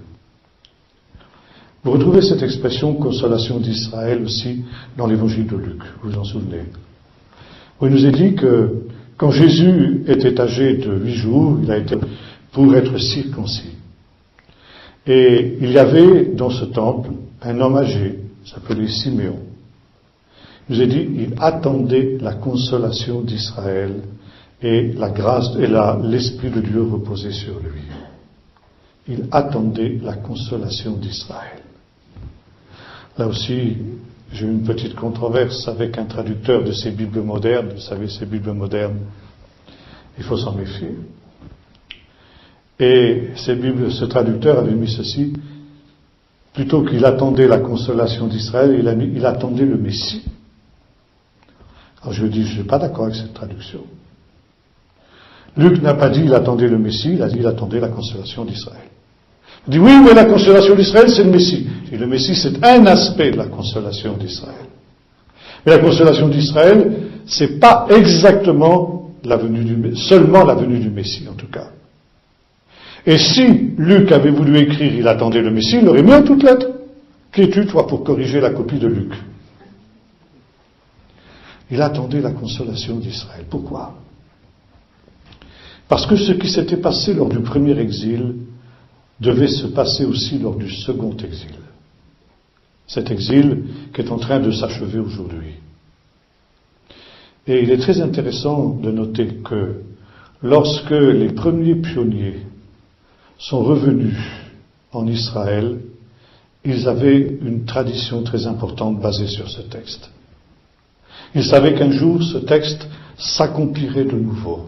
Speaker 1: Vous retrouvez cette expression consolation d'Israël aussi dans l'évangile de Luc, vous vous en souvenez. Où il nous est dit que Quand Jésus était âgé de 8 jours, il a été pour être circoncis. Et il y avait dans ce temple un homme âgé, s'appelait Siméon. Il nous est dit, il attendait la consolation d'Israël et la grâce et l'Esprit de Dieu reposait sur lui. Il attendait la consolation d'Israël. Là aussi, j'ai eu une petite controverse avec un traducteur de ces Bibles modernes. Vous savez, ces Bibles modernes, il faut s'en méfier. Et ce traducteur avait mis ceci, plutôt qu'il attendait la consolation d'Israël, il attendait le Messie. Alors je lui ai dit, je ne suis pas d'accord avec cette traduction. Luc n'a pas dit il attendait le Messie, il a dit il attendait la consolation d'Israël. Il dit oui, mais la consolation d'Israël, c'est le Messie. Et le Messie, c'est un aspect de la consolation d'Israël. Mais la consolation d'Israël, c'est pas exactement seulement la venue du Messie, en tout cas. Et si Luc avait voulu écrire il attendait le Messie, il l'aurait mis en toutes lettres. Qui es-tu, toi, pour corriger la copie de Luc? Il attendait la consolation d'Israël. Pourquoi? Parce que ce qui s'était passé lors du premier exil devait se passer aussi lors du second exil. Cet exil qui est en train de s'achever aujourd'hui. Et il est très intéressant de noter que lorsque les premiers pionniers sont revenus en Israël, ils avaient une tradition très importante basée sur ce texte. Ils savaient qu'un jour ce texte s'accomplirait de nouveau.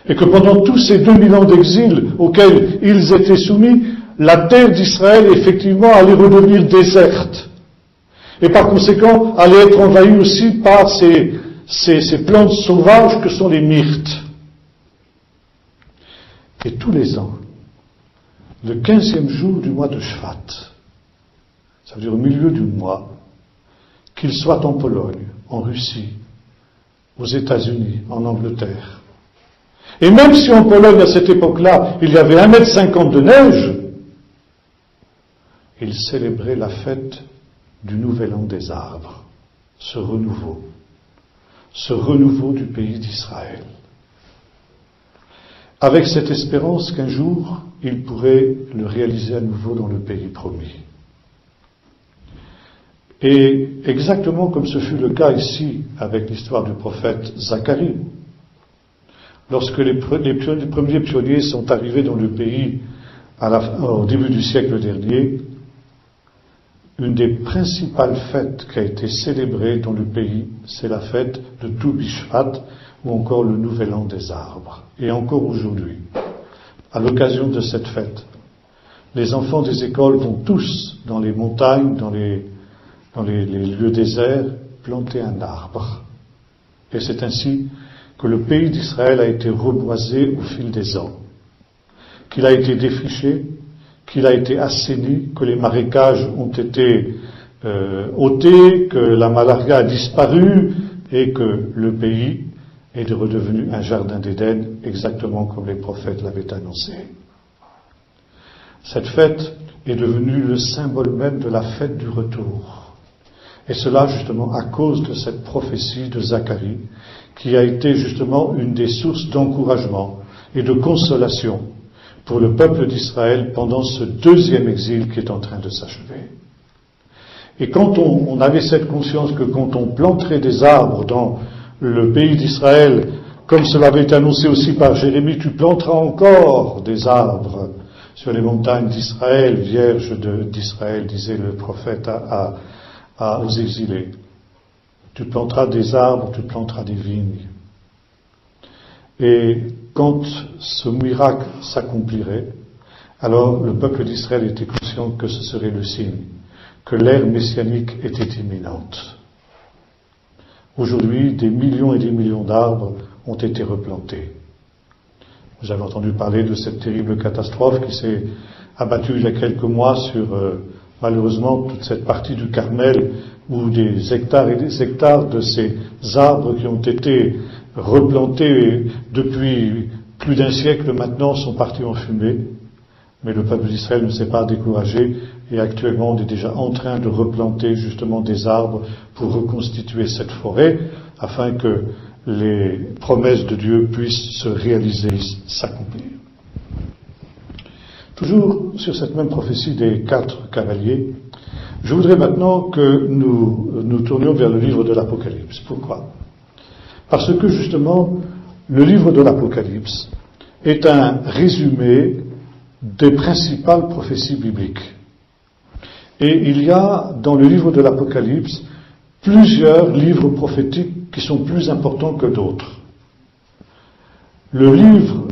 Speaker 1: Et que pendant tous ces 2000 ans d'exil auxquels ils étaient soumis, la terre d'Israël, effectivement, allait redevenir déserte. Et par conséquent, allait être envahie aussi par ces plantes sauvages que sont les myrtes. Et tous les ans, le 15e jour du mois de Shvat, ça veut dire au milieu du mois, qu'il soit en Pologne, en Russie, aux États-Unis, en Angleterre. Et même si en Pologne, à cette époque-là, il y avait 1,50 m de neige, ils célébraient la fête du Nouvel An des arbres, ce renouveau du pays d'Israël. Avec cette espérance qu'un jour, ils pourraient le réaliser à nouveau dans le pays promis. Et exactement comme ce fut le cas ici avec l'histoire du prophète Zacharie, lorsque les premiers pionniers sont arrivés dans le pays au début du siècle dernier, une des principales fêtes qui a été célébrée dans le pays, c'est la fête de Tu Bishvat, ou encore le Nouvel An des arbres. Et encore aujourd'hui, à l'occasion de cette fête, les enfants des écoles vont tous dans les montagnes, dans les lieux déserts, planter un arbre. Et c'est ainsi que le pays d'Israël a été reboisé au fil des ans, qu'il a été défriché, qu'il a été assaini, que les marécages ont été ôtés, que la malaria a disparu et que le pays est redevenu un jardin d'Éden, exactement comme les prophètes l'avaient annoncé. Cette fête est devenue le symbole même de la fête du retour. Et cela justement à cause de cette prophétie de Zacharie, qui a été justement une des sources d'encouragement et de consolation pour le peuple d'Israël pendant ce deuxième exil qui est en train de s'achever. Et quand on avait cette conscience que quand on planterait des arbres dans le pays d'Israël, comme cela avait été annoncé aussi par Jérémie, tu planteras encore des arbres sur les montagnes d'Israël, vierge d'Israël, disait le prophète aux exilés. Tu planteras des arbres, tu planteras des vignes. Et quand ce miracle s'accomplirait, alors le peuple d'Israël était conscient que ce serait le signe, que l'ère messianique était imminente. Aujourd'hui, des millions et des millions d'arbres ont été replantés. Vous avez entendu parler de cette terrible catastrophe qui s'est abattue il y a quelques mois sur, malheureusement, toute cette partie du Carmel, où des hectares et des hectares de ces arbres qui ont été replantés depuis plus d'un siècle maintenant sont partis en fumée. Mais le peuple d'Israël ne s'est pas découragé et actuellement on est déjà en train de replanter justement des arbres pour reconstituer cette forêt afin que les promesses de Dieu puissent se réaliser, s'accomplir. Toujours sur cette même prophétie des 4 cavaliers, je voudrais maintenant que nous tournions vers le livre de l'Apocalypse. Pourquoi? Parce que justement, le livre de l'Apocalypse est un résumé des principales prophéties bibliques. Et il y a dans le livre de l'Apocalypse plusieurs livres prophétiques qui sont plus importants que d'autres. Le livre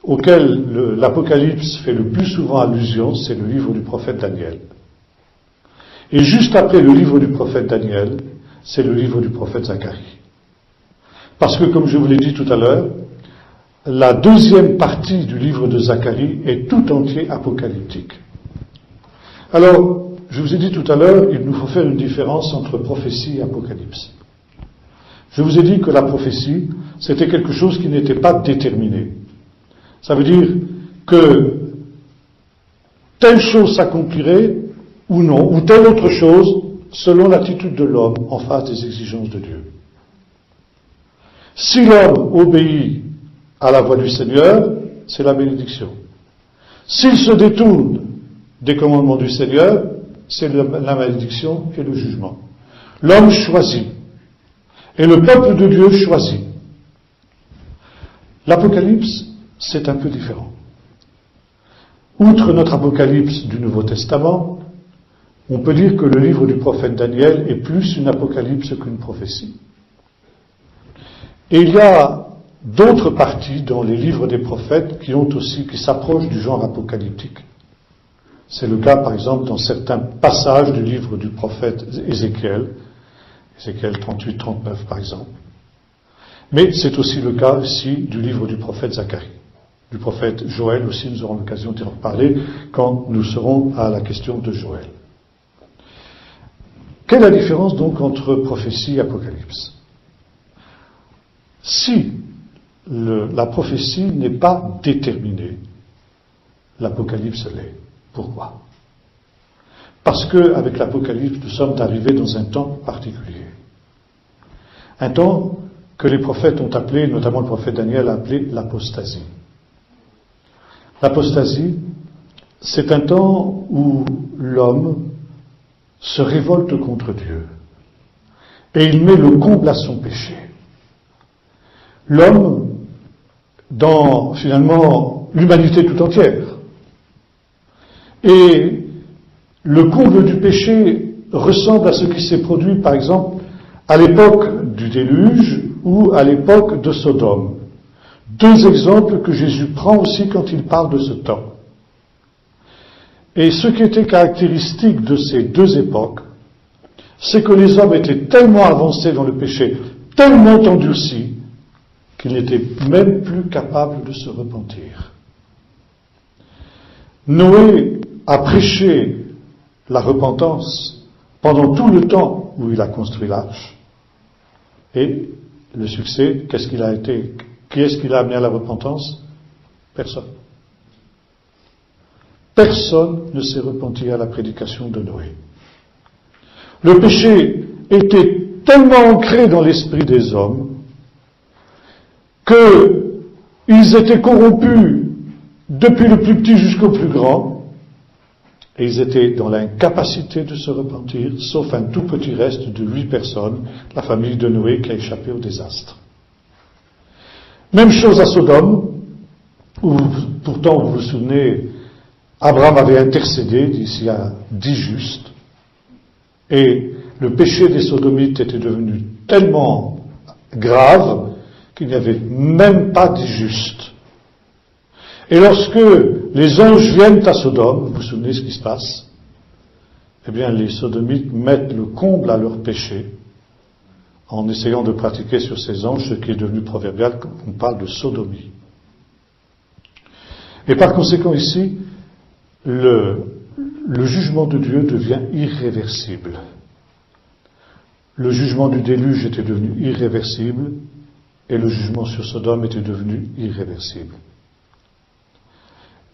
Speaker 1: auquel l'Apocalypse fait le plus souvent allusion, c'est le livre du prophète Daniel. Et juste après le livre du prophète Daniel, c'est le livre du prophète Zacharie. Parce que, comme je vous l'ai dit tout à l'heure, la deuxième partie du livre de Zacharie est tout entier apocalyptique. Alors, je vous ai dit tout à l'heure, il nous faut faire une différence entre prophétie et apocalypse. Je vous ai dit que la prophétie, c'était quelque chose qui n'était pas déterminé. Ça veut dire que telle chose s'accomplirait ou non, ou telle autre chose, selon l'attitude de l'homme en face des exigences de Dieu. Si l'homme obéit à la voix du Seigneur, c'est la bénédiction. S'il se détourne des commandements du Seigneur, c'est la malédiction et le jugement. L'homme choisit. Et le peuple de Dieu choisit. L'Apocalypse, c'est un peu différent. Outre notre Apocalypse du Nouveau Testament, on peut dire que le livre du prophète Daniel est plus une apocalypse qu'une prophétie. Et il y a d'autres parties dans les livres des prophètes qui s'approchent du genre apocalyptique. C'est le cas, par exemple, dans certains passages du livre du prophète Ézéchiel 38-39 par exemple. Mais c'est aussi le cas ici du livre du prophète Zacharie. Du prophète Joël aussi, nous aurons l'occasion d'y reparler quand nous serons à la question de Joël. Quelle est la différence donc entre prophétie et apocalypse? Si la prophétie n'est pas déterminée, l'apocalypse l'est. Pourquoi? Parce qu'avec l'apocalypse, nous sommes arrivés dans un temps particulier. Un temps que les prophètes ont appelé, notamment le prophète Daniel a appelé l'apostasie. L'apostasie, c'est un temps où l'homme se révolte contre Dieu et il met le comble à son péché. L'homme, dans finalement l'humanité tout entière, et le comble du péché ressemble à ce qui s'est produit par exemple à l'époque du déluge ou à l'époque de Sodome. Deux exemples que Jésus prend aussi quand il parle de ce temps. Et ce qui était caractéristique de ces deux époques, c'est que les hommes étaient tellement avancés dans le péché, tellement endurcis, qu'ils n'étaient même plus capables de se repentir. Noé a prêché la repentance pendant tout le temps où il a construit l'arche. Et le succès, qu'est-ce qu'il a été? Qui est-ce qu'il a amené à la repentance? Personne. Personne ne s'est repenti à la prédication de Noé. Le péché était tellement ancré dans l'esprit des hommes qu'ils étaient corrompus depuis le plus petit jusqu'au plus grand, et ils étaient dans l'incapacité de se repentir, sauf un tout petit reste de 8 personnes, la famille de Noé qui a échappé au désastre. Même chose à Sodome, où pourtant, vous vous souvenez, Abraham avait intercédé, il y a 10 justes, et le péché des sodomites était devenu tellement grave qu'il n'y avait même pas 10 justes. Et lorsque les anges viennent à Sodome, vous vous souvenez ce qui se passe? Eh bien, les sodomites mettent le comble à leur péché en essayant de pratiquer sur ces anges ce qui est devenu proverbial quand on parle de sodomie. Et par conséquent ici, le jugement de Dieu devient irréversible. Le jugement du déluge était devenu irréversible et le jugement sur Sodome était devenu irréversible.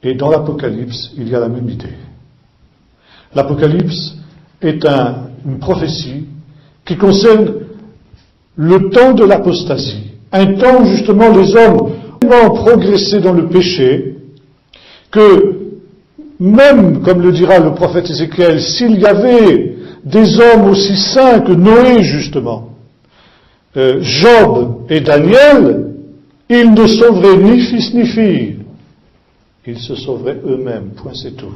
Speaker 1: Et dans l'Apocalypse, il y a la même idée. L'Apocalypse est une prophétie qui concerne le temps de l'apostasie, un temps où justement les hommes ont tellement progressé dans le péché que même, comme le dira le prophète Ézéchiel, s'il y avait des hommes aussi saints que Noé justement, Job et Daniel, ils ne sauveraient ni fils ni fille. Ils se sauveraient eux-mêmes, point c'est tout.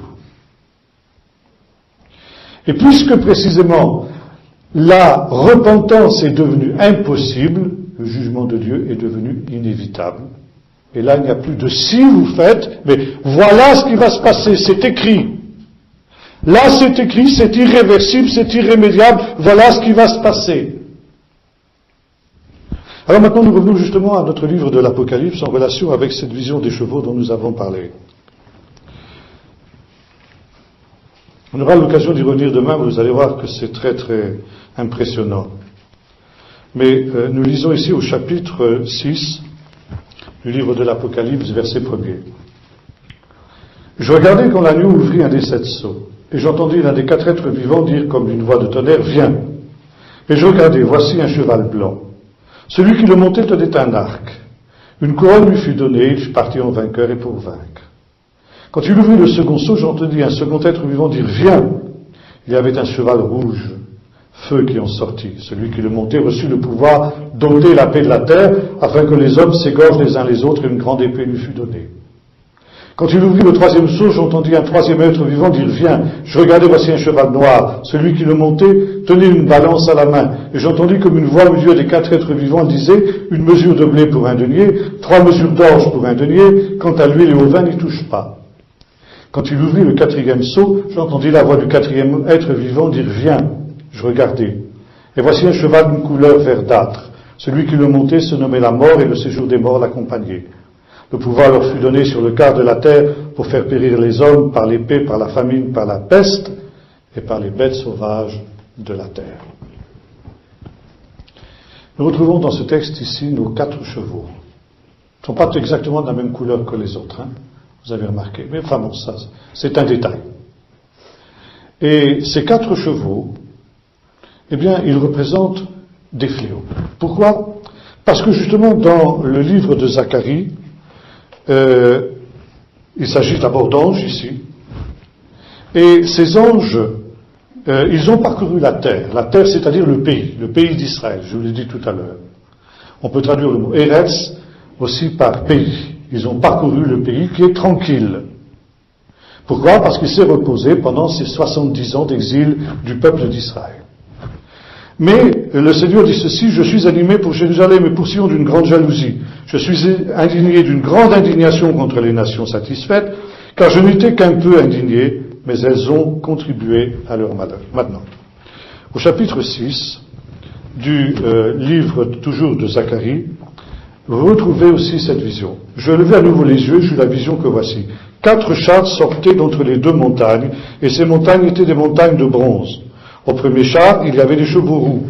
Speaker 1: Et puisque précisément la repentance est devenue impossible, le jugement de Dieu est devenu inévitable. Et là, il n'y a plus de si vous faites, mais voilà ce qui va se passer, c'est écrit. Là, c'est écrit, c'est irréversible, c'est irrémédiable, voilà ce qui va se passer. Alors maintenant, nous revenons justement à notre livre de l'Apocalypse en relation avec cette vision des chevaux dont nous avons parlé. On aura l'occasion d'y revenir demain, vous allez voir que c'est très très impressionnant. Mais nous lisons ici au chapitre 6 du livre de l'Apocalypse, verset 1er. Je regardais quand l'agneau ouvrit un des 7 sceaux, et j'entendis l'un des 4 êtres vivants dire comme d'une voix de tonnerre, viens. Et je regardai, voici un cheval blanc. Celui qui le montait tenait un arc. Une couronne lui fut donnée, il fut parti en vainqueur et pour vaincre. Quand il ouvrit le second sceau, j'entendis un second être vivant dire, viens. Il y avait un cheval rouge, feu qui en sortit. Celui qui le montait reçut le pouvoir d'ôter la paix de la terre, afin que les hommes s'égorgent les uns les autres, et une grande épée lui fut donnée. Quand il ouvrit le troisième sceau, j'entendis un troisième être vivant dire, viens. Je regardai, voici un cheval noir. Celui qui le montait tenait une balance à la main. Et j'entendis comme une voix au milieu des 4 êtres vivants, elle disait, une mesure de blé pour un denier, 3 mesures d'orge pour un denier, quant à l'huile et au vin, n'y touche pas. Quand il ouvrit le 4e sceau, j'entendis la voix du 4e être vivant dire, viens. Je regardai. Et voici un cheval d'une couleur verdâtre. Celui qui le montait se nommait la mort, et le séjour des morts l'accompagnait. Le pouvoir leur fut donné sur le quart de la terre pour faire périr les hommes par l'épée, par la famine, par la peste et par les bêtes sauvages de la terre. Nous retrouvons dans ce texte ici nos 4 chevaux. Ils ne sont pas exactement de la même couleur que les autres, hein, vous avez remarqué. Mais enfin bon, ça, c'est un détail. Et ces 4 chevaux, eh bien, ils représentent des fléaux. Pourquoi ? Parce que justement, dans le livre de Zacharie, il s'agit d'abord d'anges ici, et ces anges, ils ont parcouru la terre, c'est-à-dire le pays d'Israël, je vous l'ai dit tout à l'heure. On peut traduire le mot Eretz aussi par pays. Ils ont parcouru le pays qui est tranquille. Pourquoi ? Parce qu'il s'est reposé pendant ces 70 ans d'exil du peuple d'Israël. Mais le Seigneur dit ceci, je suis animé pour Jérusalem et pour Sion d'une grande jalousie. Je suis indigné d'une grande indignation contre les nations satisfaites, car je n'étais qu'un peu indigné, mais elles ont contribué à leur malheur. Maintenant, au chapitre 6 du livre toujours de Zacharie, vous retrouvez aussi cette vision. Je levai à nouveau les yeux, j'eus la vision que voici. 4 chars sortaient d'entre les 2 montagnes, et ces montagnes étaient des montagnes de bronze. Au premier char, il y avait des chevaux roux.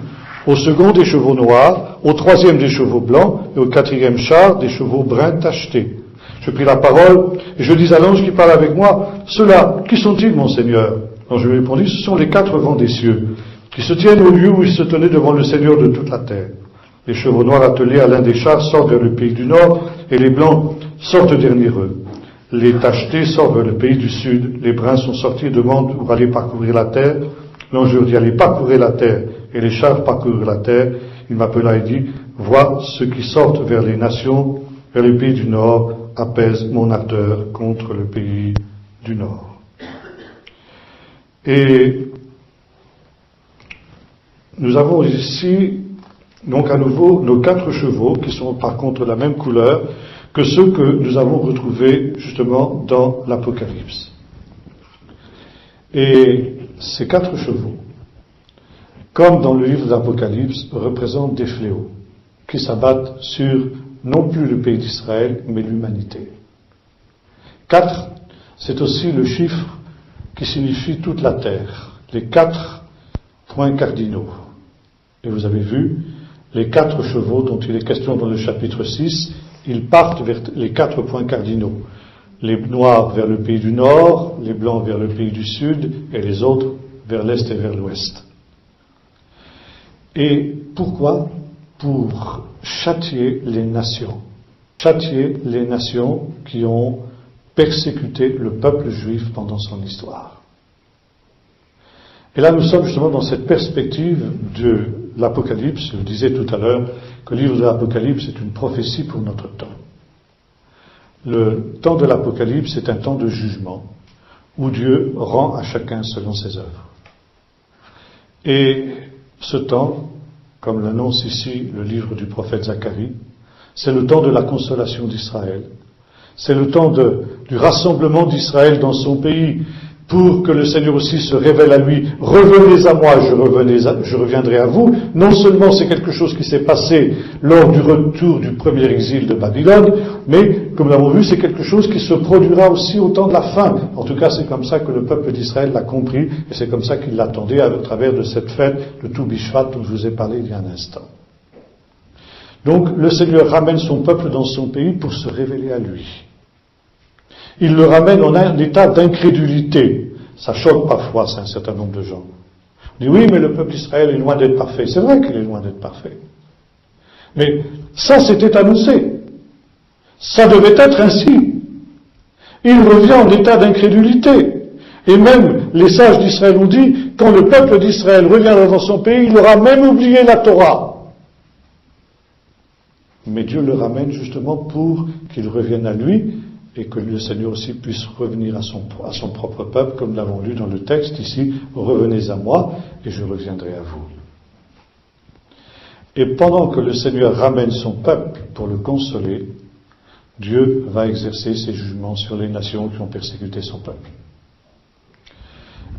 Speaker 1: Au second, des chevaux noirs. Au troisième, des chevaux blancs. Et au 4e char, des chevaux bruns tachetés. Je pris la parole et je dis à l'ange qui parle avec moi, ceux-là, qui sont-ils, mon Seigneur ? Alors je lui répondis, ce sont les 4 vents des cieux, qui se tiennent au lieu où ils se tenaient devant le Seigneur de toute la terre. Les chevaux noirs attelés à l'un des chars sortent vers le pays du nord, et les blancs sortent derrière eux. Les tachetés sortent vers le pays du sud. Les bruns sont sortis et demandent pour aller parcourir la terre. L'ange leur dit, allez parcourir la terre, et les chars parcoururent la terre. Il m'appela et dit, vois ceux qui sortent vers les nations, vers les pays du nord, apaise mon ardeur contre le pays du nord. Et nous avons ici, donc à nouveau, nos 4 chevaux, qui sont par contre de la même couleur que ceux que nous avons retrouvés justement dans l'Apocalypse. Et ces 4 chevaux, comme dans le livre de l'Apocalypse, représentent des fléaux qui s'abattent sur non plus le pays d'Israël, mais l'humanité. 4, c'est aussi le chiffre qui signifie toute la terre, les 4 points cardinaux. Et vous avez vu, les 4 chevaux dont il est question dans le chapitre 6, ils partent vers les 4 points cardinaux. Les noirs vers le pays du nord, les blancs vers le pays du sud, et les autres vers l'est et vers l'ouest. Et pourquoi ? pour châtier les nations. Châtier les nations qui ont persécuté le peuple juif pendant son histoire. Et là, nous sommes justement dans cette perspective de l'Apocalypse. Je disais tout à l'heure que le livre de l'Apocalypse est une prophétie pour notre temps. Le temps de l'Apocalypse est un temps de jugement où Dieu rend à chacun selon ses œuvres. Et ce temps, comme l'annonce ici le livre du prophète Zacharie, c'est le temps de la consolation d'Israël. C'est le temps du rassemblement d'Israël dans son pays pour que le Seigneur aussi se révèle à lui. Revenez à moi, je reviendrai à vous. Non seulement c'est quelque chose qui s'est passé lors du retour du premier exil de Babylone, mais, comme nous l'avons vu, c'est quelque chose qui se produira aussi au temps de la fin. En tout cas, c'est comme ça que le peuple d'Israël l'a compris, et c'est comme ça qu'il l'attendait à travers de cette fête de Tou Bishvat dont je vous ai parlé il y a un instant. Donc, le Seigneur ramène son peuple dans son pays pour se révéler à lui. Il le ramène en un état d'incrédulité. Ça choque parfois, c'est un certain nombre de gens. On dit oui, mais le peuple d'Israël est loin d'être parfait. C'est vrai qu'il est loin d'être parfait. Mais ça, c'était annoncé. Ça devait être ainsi. Il revient en état d'incrédulité. Et même les sages d'Israël ont dit, quand le peuple d'Israël reviendra dans son pays, il aura même oublié la Torah. Mais Dieu le ramène justement pour qu'il revienne à lui, et que le Seigneur aussi puisse revenir à son propre peuple, comme nous l'avons lu dans le texte ici, revenez à moi, et je reviendrai à vous. Et pendant que le Seigneur ramène son peuple pour le consoler, Dieu va exercer ses jugements sur les nations qui ont persécuté son peuple.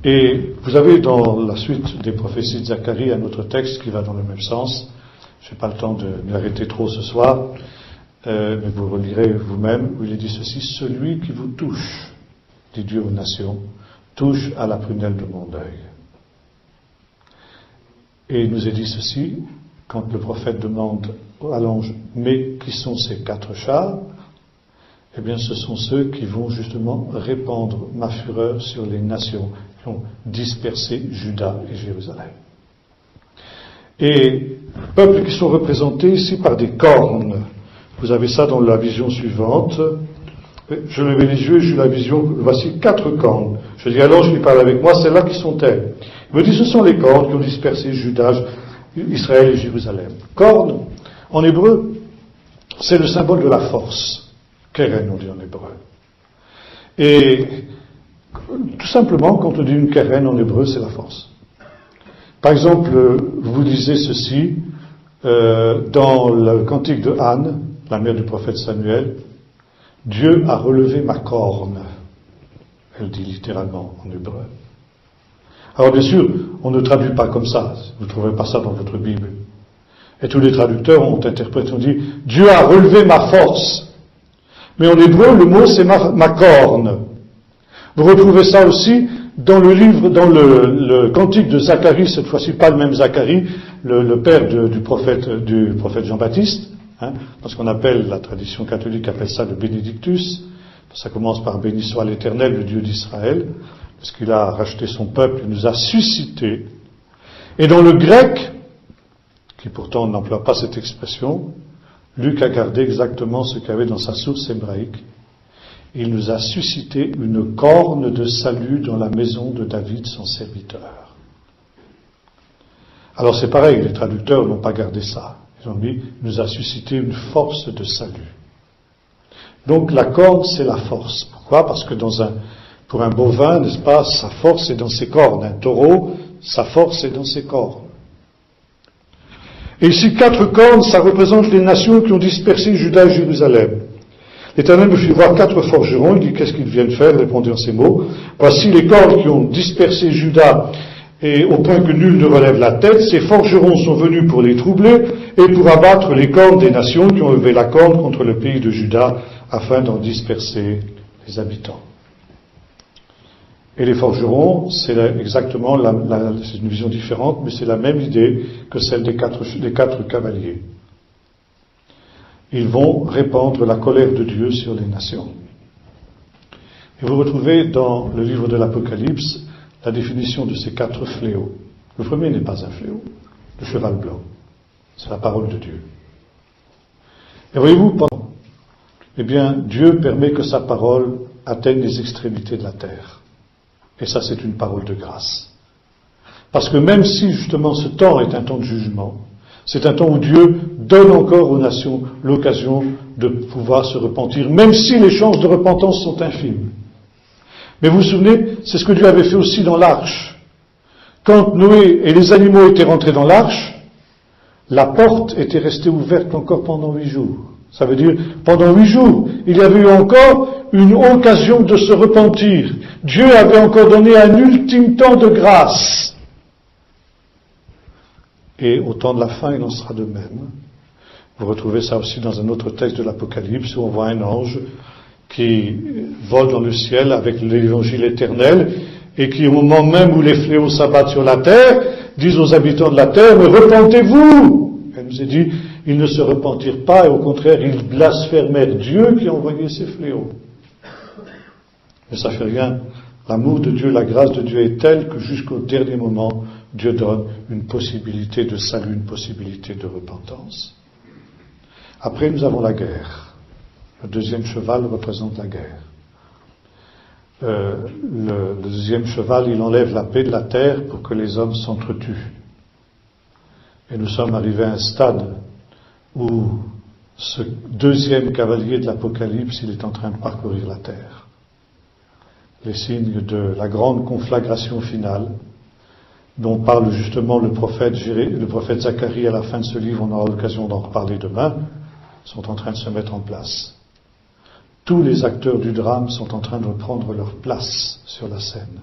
Speaker 1: Et vous avez dans la suite des prophéties de Zacharie un autre texte qui va dans le même sens. Je n'ai pas le temps de m'arrêter trop ce soir. Mais vous relirez vous-même, où il est dit ceci, « Celui qui vous touche, dit Dieu aux nations, touche à la prunelle de mon œil. » Et il nous est dit ceci, quand le prophète demande à l'ange, « Mais qui sont ces 4 chars ?» Eh bien, ce sont ceux qui vont justement répandre ma fureur sur les nations qui ont dispersé Juda et Jérusalem. Et peuples qui sont représentés ici par des cornes. Vous avez ça dans la vision suivante. Je levais les yeux et j'ai eu la vision, voici 4 cornes. Je dis à l'ange qui parle avec moi, celles-là qui sont-elles? Il me dit, ce sont les cornes qui ont dispersé Juda, Israël et Jérusalem. Cornes, en hébreu, c'est le symbole de la force. Keren, on dit en hébreu. Et tout simplement, quand on dit une keren en hébreu, c'est la force. Par exemple, vous lisez ceci dans le cantique de Anne, la mère du prophète Samuel, « Dieu a relevé ma corne », elle dit littéralement en hébreu. Alors bien sûr, on ne traduit pas comme ça, vous ne trouverez pas ça dans votre Bible. Et tous les traducteurs ont interprété, ont dit « Dieu a relevé ma force ». Mais en hébreu, le mot c'est ma corne. Vous retrouvez ça aussi dans le livre, dans le cantique de Zacharie, cette fois-ci pas le même Zacharie, le père du prophète Jean-Baptiste, parce qu'on appelle, la tradition catholique appelle ça le Bénédictus. Ça commence par béni soit l'Éternel, le Dieu d'Israël, parce qu'il a racheté son peuple, il nous a suscité. Et dans le grec, qui pourtant n'emploie pas cette expression, Luc a gardé exactement ce qu'il y avait dans sa source hébraïque. Il nous a suscité une corne de salut dans la maison de David, son serviteur. Alors c'est pareil, les traducteurs n'ont pas gardé ça. Ils ont dit, il nous a suscité une force de salut. Donc la corne, c'est la force. Pourquoi? Parce que pour un bovin, n'est-ce pas, sa force est dans ses cornes. Un taureau, sa force est dans ses cornes. Et ici, 4 cornes, ça représente les nations qui ont dispersé Juda et Jérusalem. L'Éternel me fit voir 4 forgerons, il dit, qu'est-ce qu'ils viennent faire? Il répondit en ces mots, voici les cornes qui ont dispersé Juda, et au point que nul ne relève la tête, ces forgerons sont venus pour les troubler, et pour abattre les cornes des nations qui ont levé la corne contre le pays de Juda, afin d'en disperser les habitants. Et les forgerons, c'est exactement, c'est une vision différente, mais c'est la même idée que celle des quatre cavaliers. Ils vont répandre la colère de Dieu sur les nations. Et vous retrouvez dans le livre de l'Apocalypse la définition de ces 4 fléaux. Le premier n'est pas un fléau, le cheval blanc. C'est la parole de Dieu. Et voyez-vous, eh bien, Dieu permet que sa parole atteigne les extrémités de la terre. Et ça, c'est une parole de grâce. Parce que même si, justement, ce temps est un temps de jugement, c'est un temps où Dieu donne encore aux nations l'occasion de pouvoir se repentir, même si les chances de repentance sont infimes. Mais vous vous souvenez, c'est ce que Dieu avait fait aussi dans l'arche. Quand Noé et les animaux étaient rentrés dans l'arche, la porte était restée ouverte encore pendant 8 jours. Ça veut dire, pendant 8 jours, il y avait eu encore une occasion de se repentir. Dieu avait encore donné un ultime temps de grâce. Et au temps de la fin, il en sera de même. Vous retrouvez ça aussi dans un autre texte de l'Apocalypse où on voit un ange qui vole dans le ciel avec l'évangile éternel et qui, au moment même où les fléaux s'abattent sur la terre, disent aux habitants de la terre, mais repentez-vous! Elle nous est dit, ils ne se repentirent pas et au contraire, ils blasphémèrent Dieu qui a envoyé ces fléaux. Mais ça fait rien. L'amour de Dieu, la grâce de Dieu est telle que jusqu'au dernier moment, Dieu donne une possibilité de salut, une possibilité de repentance. Après, nous avons la guerre. Le deuxième cheval représente la guerre. Le deuxième cheval, il enlève la paix de la terre pour que les hommes s'entretuent. Et nous sommes arrivés à un stade où ce deuxième cavalier de l'Apocalypse, il est en train de parcourir la terre. Les signes de la grande conflagration finale, dont parle justement le prophète Zacharie à la fin de ce livre, on aura l'occasion d'en reparler demain, sont en train de se mettre en place. Tous les acteurs du drame sont en train de reprendre leur place sur la scène.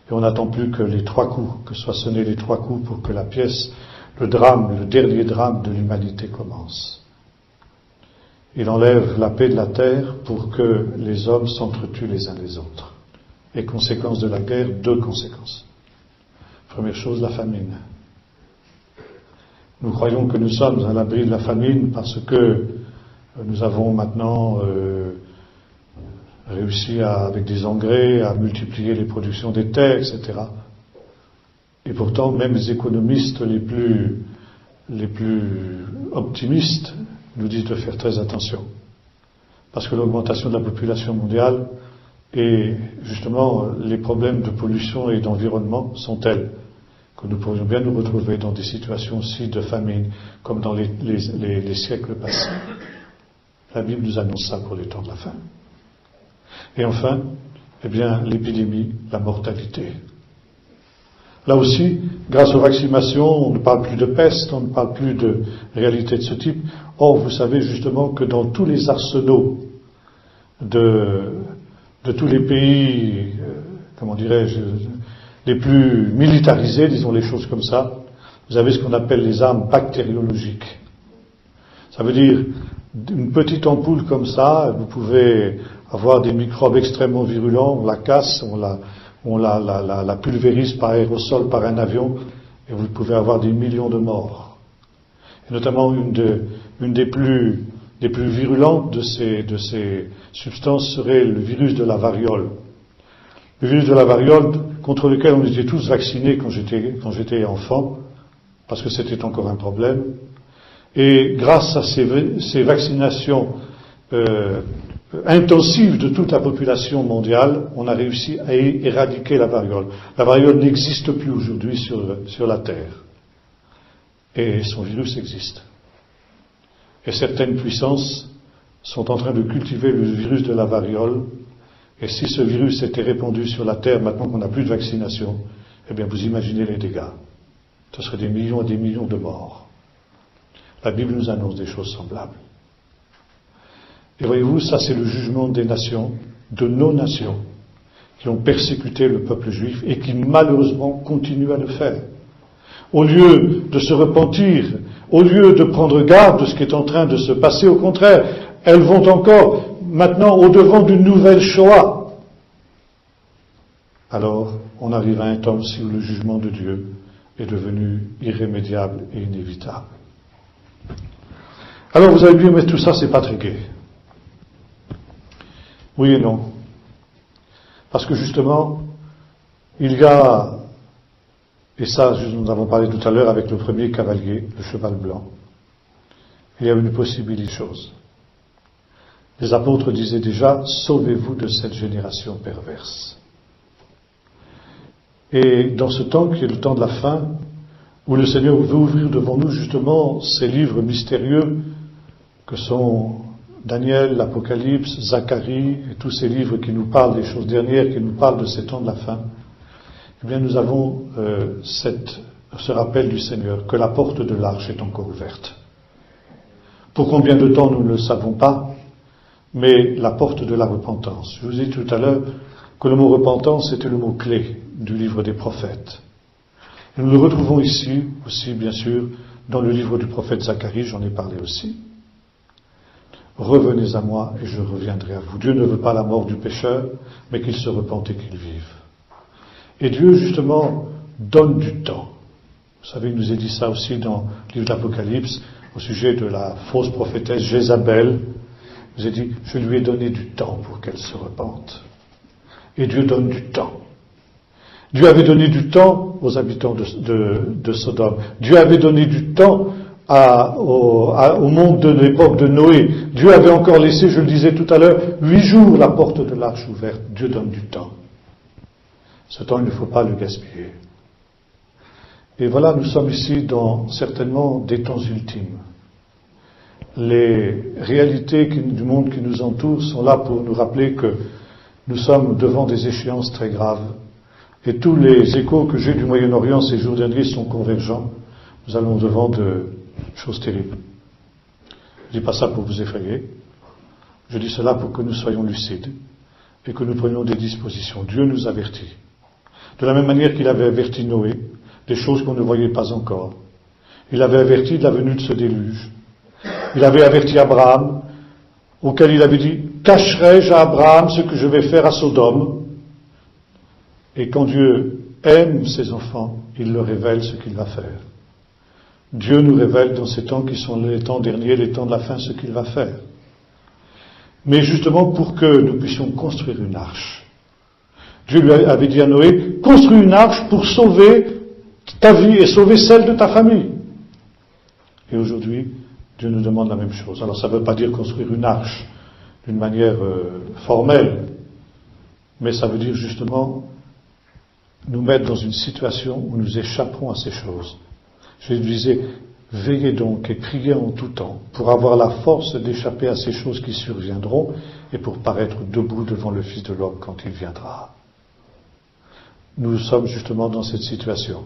Speaker 1: Et on n'attend plus que les 3 coups, que soient sonnés les 3 coups pour que la pièce, le drame, le dernier drame de l'humanité commence. Il enlève la paix de la terre pour que les hommes s'entretuent les uns les autres. Et conséquence de la guerre, 2 conséquences. Première chose, la famine. Nous croyons que nous sommes à l'abri de la famine parce que nous avons maintenant réussi avec des engrais à multiplier les productions des terres, etc. Et pourtant, même les économistes les plus optimistes nous disent de faire très attention. Parce que l'augmentation de la population mondiale et justement les problèmes de pollution et d'environnement sont tels que nous pourrions bien nous retrouver dans des situations aussi de famine comme dans les siècles passés. La Bible nous annonce ça pour les temps de la fin. Et enfin, eh bien, l'épidémie, la mortalité. Là aussi, grâce aux vaccinations, on ne parle plus de peste, on ne parle plus de réalité de ce type. Or, vous savez justement que dans tous les arsenaux de tous les pays, comment dirais-je, les plus militarisés, disons les choses comme ça, vous avez ce qu'on appelle les armes bactériologiques. Ça veut dire, une petite ampoule comme ça, vous pouvez avoir des microbes extrêmement virulents, on la casse, on la pulvérise par aérosol, par un avion, et vous pouvez avoir des millions de morts. Et notamment une des plus virulentes de ces substances serait le virus de la variole. Le virus de la variole, contre lequel on était tous vaccinés quand j'étais enfant, parce que c'était encore un problème. Et grâce à ces vaccinations intensive de toute la population mondiale, on a réussi à éradiquer la variole. La variole n'existe plus aujourd'hui sur la Terre. Et son virus existe. Et certaines puissances sont en train de cultiver le virus de la variole. Et si ce virus était répandu sur la Terre, maintenant qu'on n'a plus de vaccination, eh bien vous imaginez les dégâts. Ce serait des millions et des millions de morts. La Bible nous annonce des choses semblables. Et voyez-vous, ça c'est le jugement des nations, de nos nations, qui ont persécuté le peuple juif et qui malheureusement continuent à le faire. Au lieu de se repentir, au lieu de prendre garde de ce qui est en train de se passer, au contraire, elles vont encore maintenant au-devant d'une nouvelle Shoah. Alors, on arrive à un temps aussi où le jugement de Dieu est devenu irrémédiable et inévitable. Alors vous allez dire, mais tout ça c'est pas très gai. Oui et non. Parce que justement, il y a Et ça, nous en avons parlé tout à l'heure avec le premier cavalier, le cheval blanc. Il y a une possibilité de choses. Les apôtres disaient déjà, sauvez-vous de cette génération perverse. Et dans ce temps qui est le temps de la fin, où le Seigneur veut ouvrir devant nous justement ces livres mystérieux que sont Daniel, l'Apocalypse, Zacharie et tous ces livres qui nous parlent des choses dernières, qui nous parlent de ces temps de la fin, eh bien nous avons ce rappel du Seigneur que la porte de l'arche est encore ouverte. Pour combien de temps nous ne le savons pas, mais la porte de la repentance. Je vous ai dit tout à l'heure que le mot repentance était le mot clé du livre des prophètes. Et nous le retrouvons ici aussi, bien sûr, dans le livre du prophète Zacharie, j'en ai parlé aussi. Revenez à moi et je reviendrai à vous. Dieu ne veut pas la mort du pécheur, mais qu'il se repente et qu'il vive. Et Dieu, justement, donne du temps. Vous savez, il nous a dit ça aussi dans le livre de l'Apocalypse, au sujet de la fausse prophétesse Jézabel. Il nous a dit, je lui ai donné du temps pour qu'elle se repente. Et Dieu donne du temps. Dieu avait donné du temps aux habitants de Sodome. Dieu avait donné du temps au monde de l'époque de Noé. Dieu avait encore laissé, je le disais tout à l'heure, 8 jours la porte de l'arche ouverte. Dieu donne du temps. Ce temps, il ne faut pas le gaspiller. Et voilà, nous sommes ici dans certainement des temps ultimes. Les réalités du monde qui nous entoure sont là pour nous rappeler que nous sommes devant des échéances très graves. Et tous les échos que j'ai du Moyen-Orient ces jours derniers sont convergents. Nous allons devant de choses terribles. Je ne dis pas ça pour vous effrayer. Je dis cela pour que nous soyons lucides et que nous prenions des dispositions. Dieu nous avertit. De la même manière qu'il avait averti Noé des choses qu'on ne voyait pas encore. Il avait averti de la venue de ce déluge. Il avait averti Abraham, auquel il avait dit « Cacherai-je à Abraham ce que je vais faire à Sodome ?» Et quand Dieu aime ses enfants, il leur révèle ce qu'il va faire. Dieu nous révèle dans ces temps qui sont les temps derniers, les temps de la fin, ce qu'il va faire. Mais justement pour que nous puissions construire une arche. Dieu lui avait dit à Noé, construis une arche pour sauver ta vie et sauver celle de ta famille. Et aujourd'hui, Dieu nous demande la même chose. Alors ça ne veut pas dire construire une arche d'une manière formelle, mais ça veut dire justement nous mettre dans une situation où nous échapperons à ces choses. Je disais, veillez donc et priez en tout temps pour avoir la force d'échapper à ces choses qui surviendront et pour paraître debout devant le Fils de l'homme quand il viendra. Nous sommes justement dans cette situation.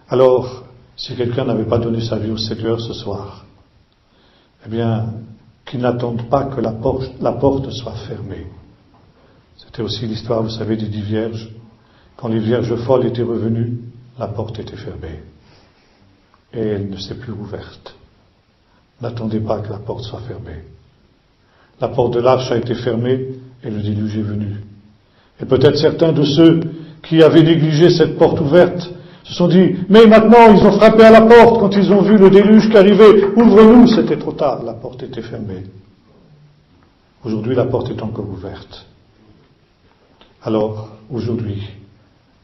Speaker 1: Alors, si quelqu'un n'avait pas donné sa vie au Seigneur ce soir, eh bien, qu'il n'attende pas que la porte soit fermée. C'était aussi l'histoire, vous savez, des 10 vierges. Quand les vierges folles étaient revenues, la porte était fermée. Et elle ne s'est plus ouverte. N'attendez pas que la porte soit fermée. La porte de l'arche a été fermée et le déluge est venu. Et peut-être certains de ceux qui avaient négligé cette porte ouverte se sont dit, mais maintenant ils ont frappé à la porte quand ils ont vu le déluge qui arrivait, ouvre-nous, c'était trop tard, la porte était fermée. Aujourd'hui la porte est encore ouverte. Alors, aujourd'hui,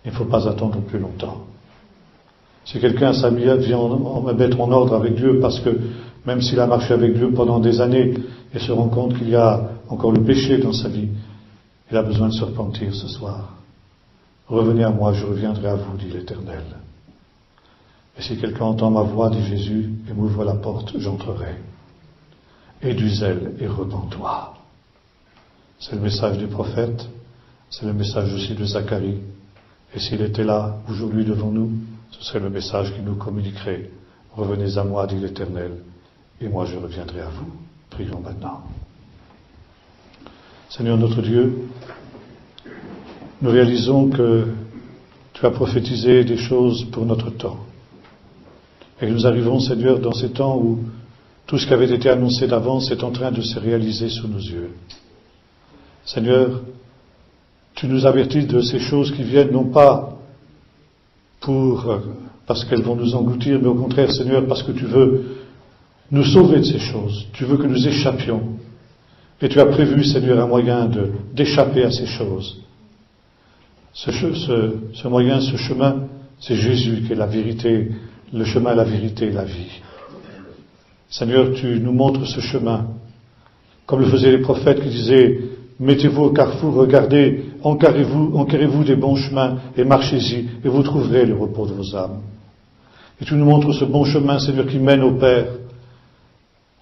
Speaker 1: il ne faut pas attendre plus longtemps. Si quelqu'un vient mettre en ordre avec Dieu, parce que même s'il a marché avec Dieu pendant des années et se rend compte qu'il y a encore le péché dans sa vie, il a besoin de se repentir ce soir. Revenez à moi, je reviendrai à vous, dit l'Éternel. Et si quelqu'un entend ma voix, dit Jésus, et m'ouvre la porte, j'entrerai. Aie du zèle et repens-toi. C'est le message du prophète, c'est le message aussi de Zacharie. Et s'il était là, aujourd'hui devant nous, ce serait le message qu'il nous communiquerait. Revenez à moi, dit l'Éternel, et moi je reviendrai à vous. Prions maintenant. Seigneur notre Dieu, nous réalisons que tu as prophétisé des choses pour notre temps. Et nous arrivons, Seigneur, dans ces temps où tout ce qui avait été annoncé d'avance est en train de se réaliser sous nos yeux. Seigneur, tu nous avertis de ces choses qui viennent non pas parce qu'elles vont nous engloutir, mais au contraire, Seigneur, parce que tu veux nous sauver de ces choses. Tu veux que nous échappions. Et tu as prévu, Seigneur, un moyen d'échapper à ces choses. Ce moyen, ce chemin, c'est Jésus qui est la vérité, le chemin, la vérité et la vie. Seigneur, tu nous montres ce chemin, comme le faisaient les prophètes qui disaient, mettez-vous au carrefour, regardez, enquérez-vous des bons chemins et marchez-y, et vous trouverez le repos de vos âmes. Et tu nous montres ce bon chemin, Seigneur, qui mène au Père.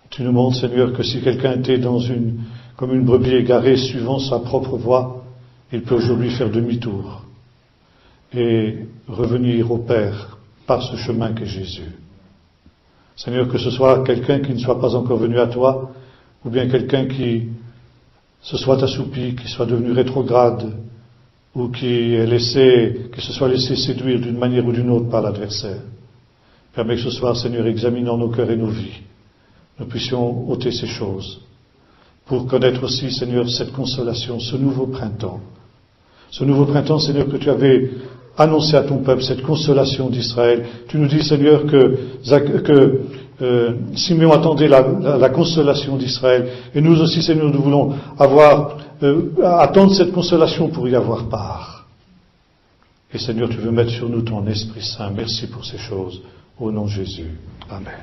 Speaker 1: Tu nous montres, Seigneur, que si quelqu'un était comme une brebis égarée, suivant sa propre voie, il peut aujourd'hui faire demi-tour et revenir au Père par ce chemin qu'est Jésus. Seigneur, que ce soit quelqu'un qui ne soit pas encore venu à toi, ou bien quelqu'un qui se soit assoupi, qui soit devenu rétrograde, ou qui se soit laissé séduire d'une manière ou d'une autre par l'adversaire. Permets que ce soir, Seigneur, examinant nos cœurs et nos vies, nous puissions ôter ces choses, pour connaître aussi, Seigneur, cette consolation, ce nouveau printemps. Ce nouveau printemps, Seigneur, que tu avais annoncé à ton peuple, cette consolation d'Israël. Tu nous dis, Seigneur, que Simeon attendait la consolation d'Israël. Et nous aussi, Seigneur, nous voulons attendre cette consolation pour y avoir part. Et Seigneur, tu veux mettre sur nous ton Esprit Saint. Merci pour ces choses. Au nom de Jésus. Amen.